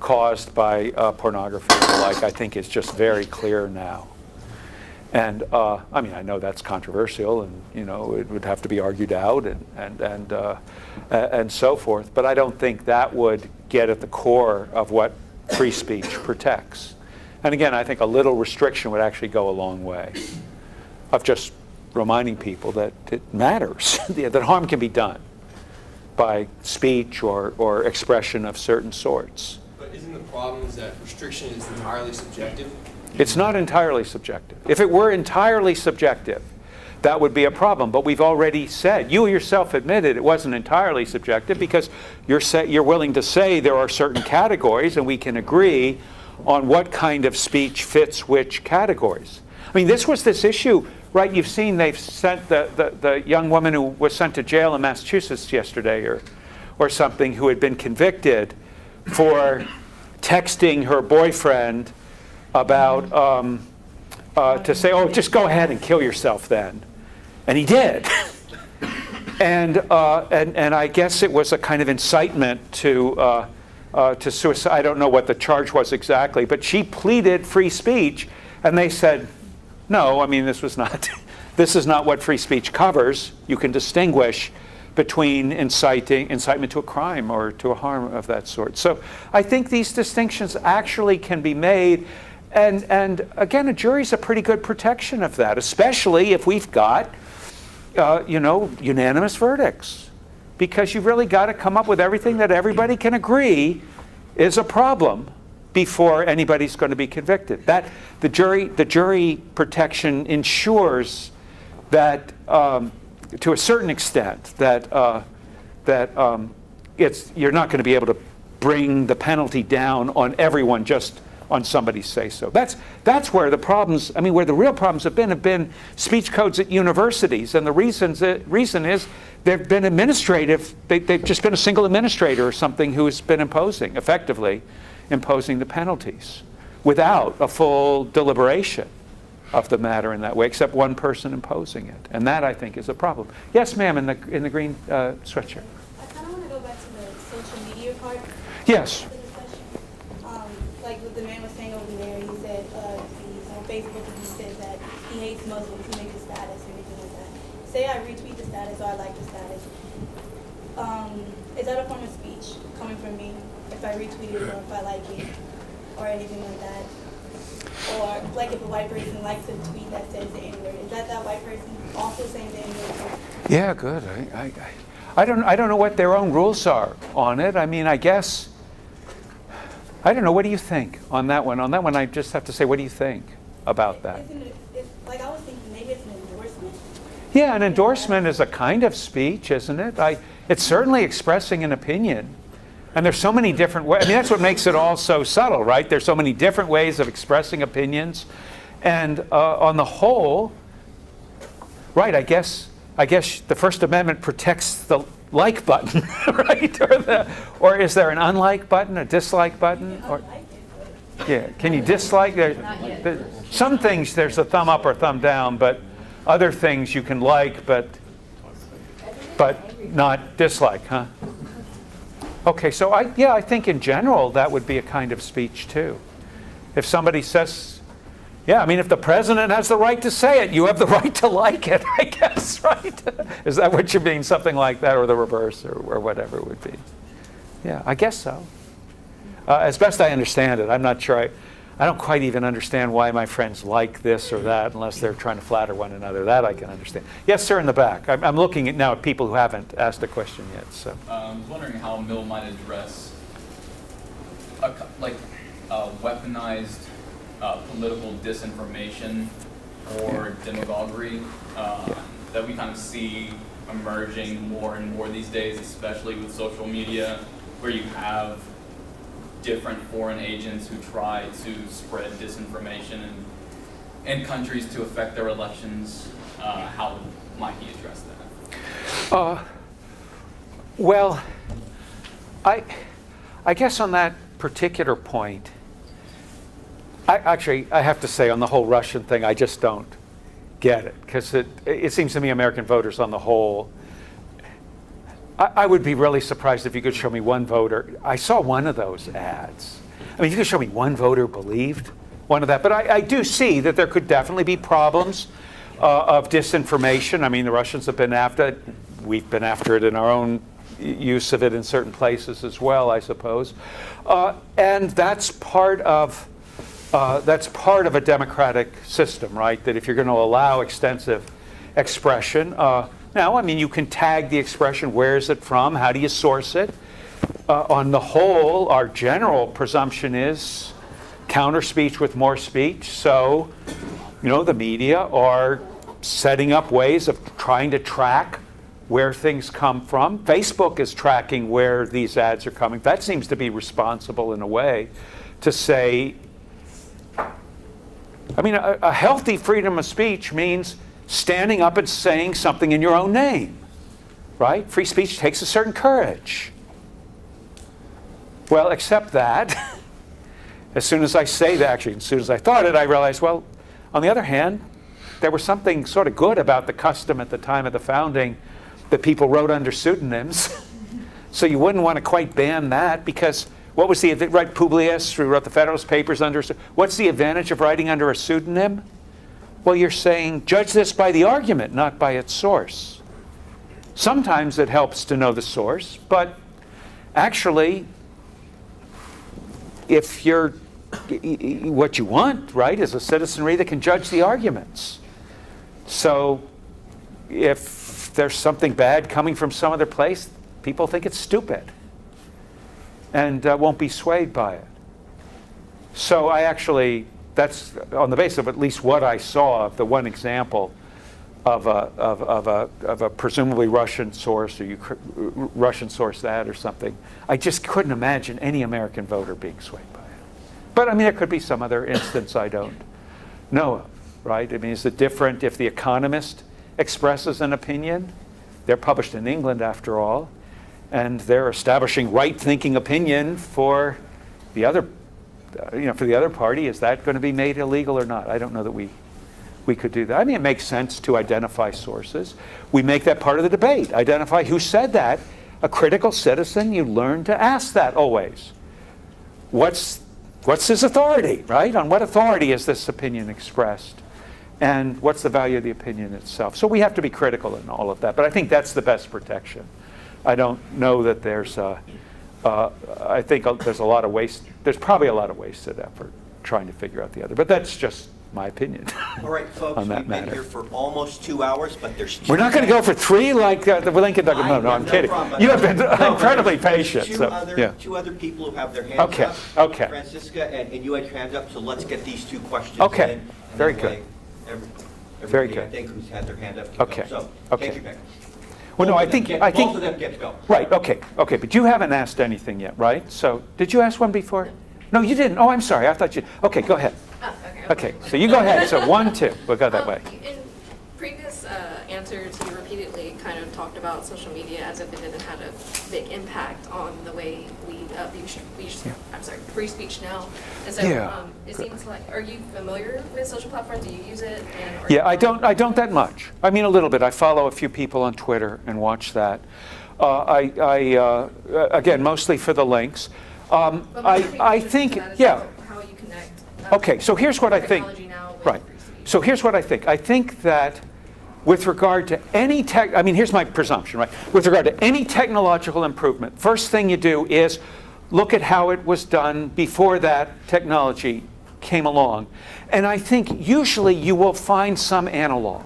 caused by pornography and the like, I think, is just very clear now. And I know that's controversial, and it would have to be argued out, and so forth. But I don't think that would get at the core of what free speech protects. And again, I think a little restriction would actually go a long way of just reminding people that it matters, that harm can be done by speech or expression of certain sorts. But isn't the problem is that restriction is entirely subjective? It's not entirely subjective. If it were entirely subjective, that would be a problem. But we've already said, you yourself admitted it wasn't entirely subjective, because you're willing to say there are certain categories, and we can agree on what kind of speech fits which categories. I mean, this issue, right? You've seen they've sent the young woman who was sent to jail in Massachusetts yesterday or something, who had been convicted for texting her boyfriend about to say, oh, just go ahead and kill yourself then. And he did. And I guess it was a kind of incitement to suicide. I don't know what the charge was exactly, but she pleaded free speech, and they said, no, I mean, this is not what free speech covers. You can distinguish between incitement to a crime or to a harm of that sort. So I think these distinctions actually can be made. And again, a jury's a pretty good protection of that, especially if we've got, unanimous verdicts. Because you've really got to come up with everything that everybody can agree is a problem before anybody's going to be convicted. That the jury protection ensures that, to a certain extent, that you're not going to be able to bring the penalty down on everyone just on somebody's say-so. That's where the problems, where the real problems have been speech codes at universities, and the reason is they've been administrative. They've just been a single administrator or something who has been effectively imposing the penalties without a full deliberation of the matter in that way, except one person imposing it, and that I think is a problem. Yes, ma'am, in the green sweatshirt. I kind of want to go back to the social media part. Yes. Like what the man was saying over there, he said he's on Facebook and he says that he hates Muslims who make a status or anything like that. Say I retweet the status or I like the status. Is that a form of speech coming from me if I retweet it or if I like it or anything like that? Or like if a white person likes a tweet that says the N-word, is that white person also saying the N-word? Yeah, good. I don't know what their own rules are on it. I guess. I don't know. What do you think on that one? On that one, I just have to say, what do you think about that? Like I was thinking, maybe it's an endorsement. Yeah, an endorsement is a kind of speech, isn't it? It's certainly expressing an opinion. And there's so many different ways. That's what makes it all so subtle, right? There's so many different ways of expressing opinions. And on the whole, right, I guess the First Amendment protects the like button, right? Or is there an unlike button, a dislike button? Or, yeah, can you dislike? Some things there's a thumb up or thumb down, but other things you can like, but not dislike, huh? Okay, so I think in general that would be a kind of speech too. If somebody says, if the president has the right to say it, you have the right to like it, I guess, right? Is that what you mean? Something like that, or the reverse, or whatever it would be. Yeah, I guess so. As best I understand it, I'm not sure. I don't quite even understand why my friends like this or that unless they're trying to flatter one another. That I can understand. Yes, sir, in the back. I'm looking now at people who haven't asked a question yet. So. I was wondering how Mill might address weaponized political disinformation or demagoguery that we kind of see emerging more and more these days, especially with social media, where you have different foreign agents who try to spread disinformation in countries to affect their elections. How might he address that? Well, I guess on that particular point, I have to say on the whole Russian thing, I just don't get it, because it seems to me American voters on the whole, I would be really surprised if you could show me one voter. I saw one of those ads. If you could show me one voter believed one of that. But I do see that there could definitely be problems of disinformation. The Russians have been after it. We've been after it in our own use of it in certain places as well, I suppose. And that's part of a democratic system, right? That if you're going to allow extensive expression, now, you can tag the expression. Where is it from? How do you source it? On the whole, our general presumption is counter speech with more speech. So, the media are setting up ways of trying to track where things come from. Facebook is tracking where these ads are coming. That seems to be responsible in a way to say, a healthy freedom of speech means standing up and saying something in your own name, right? Free speech takes a certain courage. Well, except that, as soon as I say that, actually, as soon as I thought it, I realized, well, On the other hand, there was something sort of good about the custom at the time of the founding that people wrote under pseudonyms. So you wouldn't want to quite ban that, because what was right, Publius, who wrote the Federalist Papers under, what's the advantage of writing under a pseudonym? Well, you're saying, judge this by the argument, not by its source. Sometimes it helps to know the source, but actually, if you're, what you want, right, is a citizenry that can judge the arguments. So if there's something bad coming from some other place, people think it's stupid and won't be swayed by it. So I actually, that's on the basis of at least what I saw of the one example of a presumably Russian source, or Russian source that or something. I just couldn't imagine any American voter being swayed by it. But I mean, there could be some other instance I don't know of, right? I mean, is it different if The Economist expresses an opinion? They're published in England after all, and they're establishing right-thinking opinion for the other, for the other party. Is that going to be made illegal or not? I don't know that we could do that. I mean, it makes sense to identify sources. We make that part of the debate. Identify who said that. A critical citizen, you learn to ask that always. What's his authority, right? On what authority is this opinion expressed? And what's the value of the opinion itself? So we have to be critical in all of that. But I think that's the best protection. I don't know that there's I think there's a lot of waste. There's probably a lot of wasted effort trying to figure out the other. But that's just my opinion. All right, folks, on that we've been matter. here for almost 2 hours, but there's We're not going to go for 3 like the Lincoln Douglas. No, I'm kidding. problem. You have been incredibly There's patient. Two, So, other, yeah. two other people who have their hands Okay, up. okay. Francisca and you had your hands up, so let's get these 2 questions Okay, in. and very that good. way Very everybody, good. I think, who's had their hand up can Okay, go. So, okay. take your pick. Well, no, I think Both of them get to go. Right. Okay. Okay. But you haven't asked anything yet, right? So did you ask one before? No, you didn't. Oh, I'm sorry. I thought you. Okay. Go ahead. Oh, Okay. So you go ahead. So 1, 2. We'll go that way. In previous answers, you repeatedly kind of talked about social media as if it didn't have a big impact on the way we free speech now. And so Yeah. it seems like, are you familiar with social platforms? Do you use it? And Yeah, I don't that much. I mean, a little bit. I follow a few people on Twitter and watch that. Again, mostly for the links. I think, yeah. How you connect. Okay, so here's what I think. Right. So here's what I think. I think that with regard to any here's my presumption, right? With regard to any technological improvement, first thing you do is look at how it was done before that technology came along. And I think usually you will find some analog.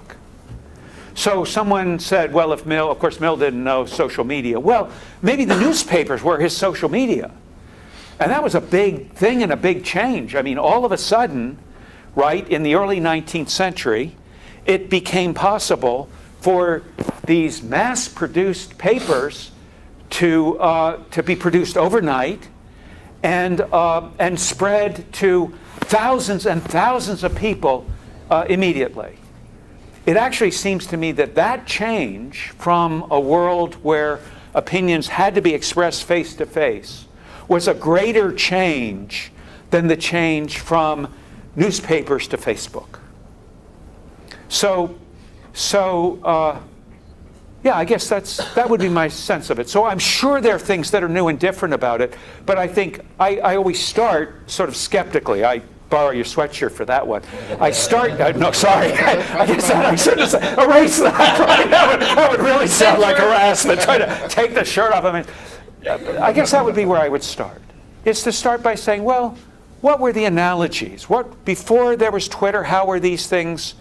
So someone said, well, if Mill, of course Mill didn't know social media. Well, maybe the newspapers were his social media. And that was a big thing and a big change. I mean, all of a sudden, right, in the early 19th century, it became possible for these mass-produced papers to be produced overnight and spread to thousands and thousands of people immediately. It actually seems to me that change from a world where opinions had to be expressed face-to-face was a greater change than the change from newspapers to Facebook. Yeah, I guess that would be my sense of it. So I'm sure there are things that are new and different about it, but I think I always start sort of skeptically. I borrow your sweatshirt for that one. I start, no, sorry, I guess I should have said, erase that. Right? That would really sound like harassment, trying to take the shirt off. I mean, I guess that would be where I would start. Is to start by saying, well, what were the analogies? Before there was Twitter, how were these things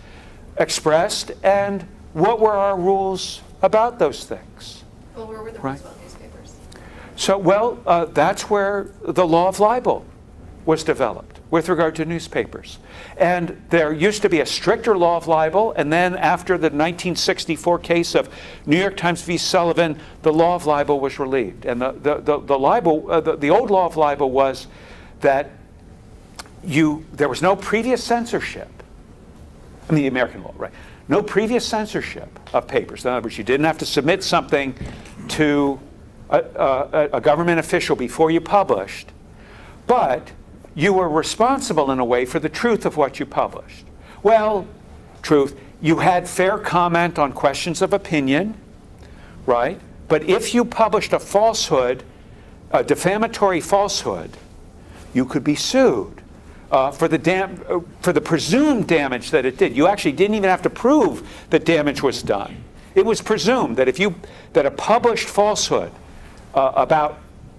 expressed? And what were our rules about those things? Well, where were the rules about newspapers? So, that's where the law of libel was developed with regard to newspapers. And there used to be a stricter law of libel, and then after the 1964 case of New York Times v. Sullivan, the law of libel was relieved. And the old law of libel was that there was no previous censorship. I mean, the American law, right? No previous censorship of papers. In other words, you didn't have to submit something to a government official before you published, but you were responsible in a way for the truth of what you published. Well, truth, you had fair comment on questions of opinion, right? But if you published a falsehood, a defamatory falsehood, you could be sued for the presumed damage that it did. You actually didn't even have to prove that damage was done. It was presumed that that a published falsehood about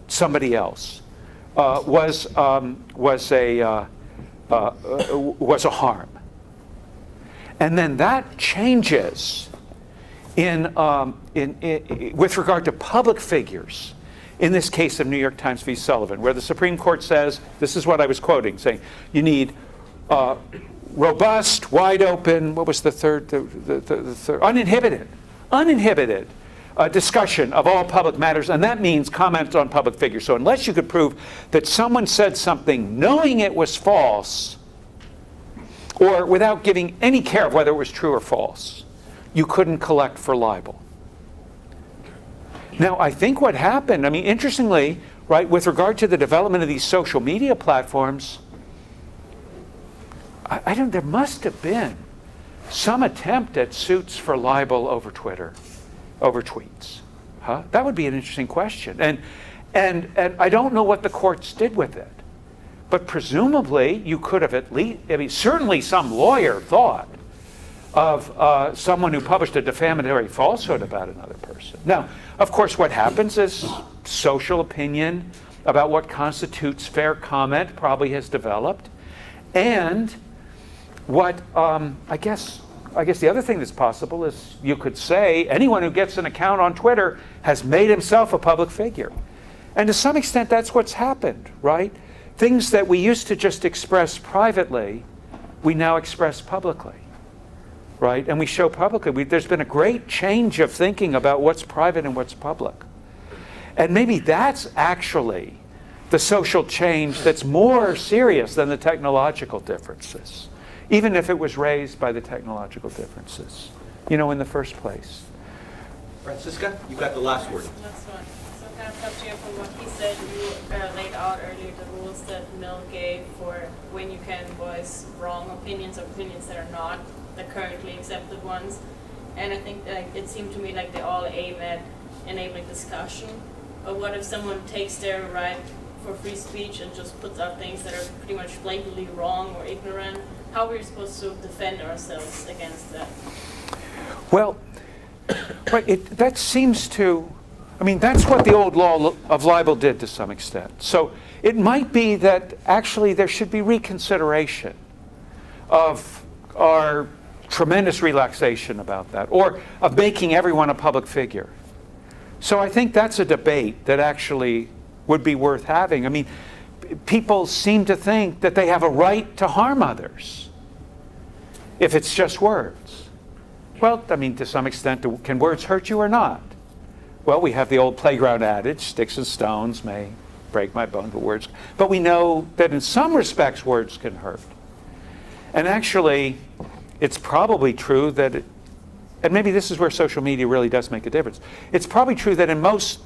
somebody else was a harm. And then that changes with regard to public figures. In this case of New York Times v. Sullivan, where the Supreme Court says, this is what I was quoting, saying you need robust, wide open, what was the third? The third, uninhibited discussion of all public matters, and that means comments on public figures. So unless you could prove that someone said something knowing it was false, or without giving any care of whether it was true or false, you couldn't collect for libel. Now, I think what happened, I mean, interestingly, right, with regard to the development of these social media platforms, there must have been some attempt at suits for libel over Twitter, over tweets. Huh? That would be an interesting question. And I don't know what the courts did with it. But presumably, you could have at least, I mean, certainly some lawyer thought of someone who published a defamatory falsehood about another person. Now, of course, what happens is social opinion about what constitutes fair comment probably has developed. And what, I guess the other thing that's possible is you could say anyone who gets an account on Twitter has made himself a public figure. And to some extent, that's what's happened, right? Things that we used to just express privately, we now express publicly, right? And we show publicly. There's been a great change of thinking about what's private and what's public. And maybe that's actually the social change that's more serious than the technological differences, even if it was raised by the technological differences, in the first place. Francisca, you got the last word. Last one. So kind of touching upon what he said, you laid out earlier the rules that Mill gave for when you can voice wrong opinions or opinions that are not the currently accepted ones. And I think it seemed to me like they all aim at enabling discussion. But what if someone takes their right for free speech and just puts out things that are pretty much blatantly wrong or ignorant? How are we supposed to defend ourselves against that? Well, right, that seems to, that's what the old law of libel did to some extent. So it might be that actually there should be reconsideration of our tremendous relaxation about that, or of making everyone a public figure. So I think that's a debate that actually would be worth having. People seem to think that they have a right to harm others if it's just words. Well, to some extent, can words hurt you or not? Well, we have the old playground adage, sticks and stones may break my bones, but we know that in some respects words can hurt. And actually, it's probably true that, and maybe this is where social media really does make a difference, it's probably true that in most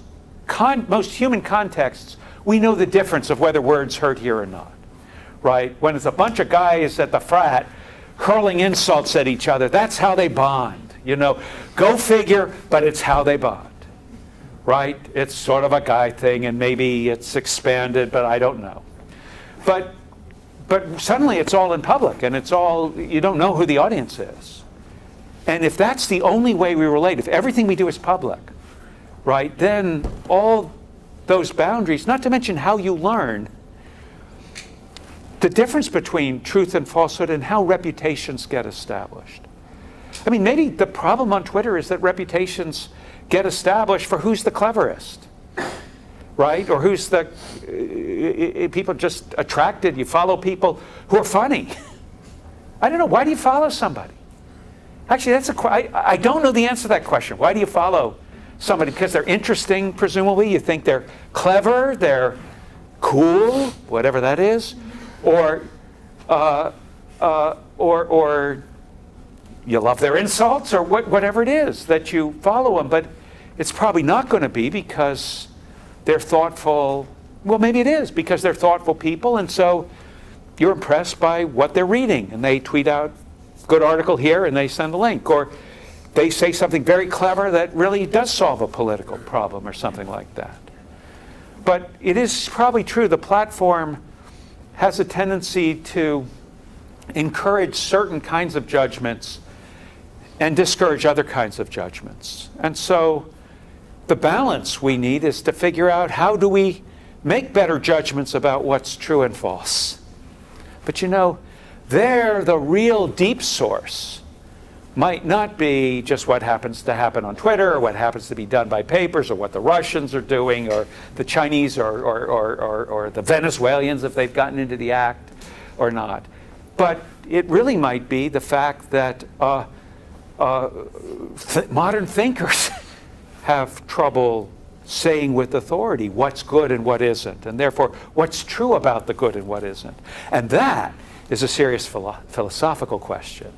human contexts, we know the difference of whether words hurt you or not, right? When it's a bunch of guys at the frat hurling insults at each other, that's how they bond, Go figure, but it's how they bond, right? It's sort of a guy thing, and maybe it's expanded, but I don't know. But suddenly it's all in public, and you don't know who the audience is. And if that's the only way we relate, if everything we do is public, right, then all those boundaries, not to mention how you learn, the difference between truth and falsehood and how reputations get established. Maybe the problem on Twitter is that reputations get established for who's the cleverest, right? Or who's people just attracted. You follow people who are funny. I don't know. Why do you follow somebody? Actually, I don't know the answer to that question. Why do you follow somebody? Because they're interesting, presumably. You think they're clever, they're cool, whatever that is, or you love their insults, or whatever it is that you follow them. But it's probably not going to be because they're thoughtful. Well, maybe it is because they're thoughtful people, and so you're impressed by what they're reading, and they tweet out good article here, and they send a link. Or they say something very clever that really does solve a political problem or something like that. But it is probably true the platform has a tendency to encourage certain kinds of judgments and discourage other kinds of judgments. And so the balance we need is to figure out how do we make better judgments about what's true and false. But you know, there the real deep source might not be just what happens to happen on Twitter or what happens to be done by papers or what the Russians are doing or the Chinese or the Venezuelans if they've gotten into the act or not. But it really might be the fact that modern thinkers have trouble saying with authority what's good and what isn't, and therefore what's true about the good and what isn't. And that is a serious philosophical question.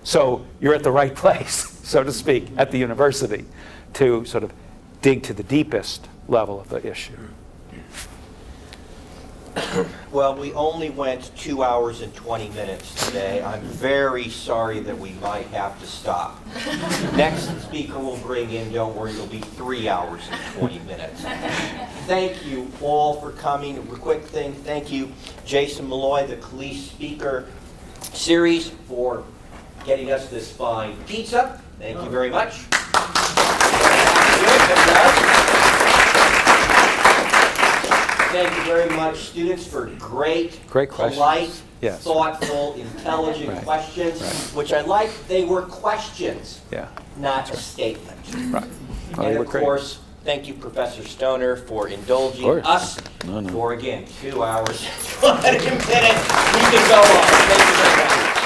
So you're at the right place, so to speak, at the university to sort of dig to the deepest level of the issue. Well, we only went 2 hours and 20 minutes today. I'm very sorry that we might have to stop. Next speaker we'll bring in, don't worry, it'll be 3 hours and 20 minutes. Thank you all for coming. A quick thing, thank you, Jason Malloy, the Police Speaker Series, for getting us this fine pizza. Thank you very much. Thank you very much, students, for great questions. Polite, Yes. thoughtful, intelligent Right. questions, Right. which I like. They were questions, Yeah. not a statement. Right. Oh, they And were of great. course, thank you, Professor Stoner, for indulging Of course. us No. for, again, 2 hours and 20 minutes. We could go on. Thank you very much.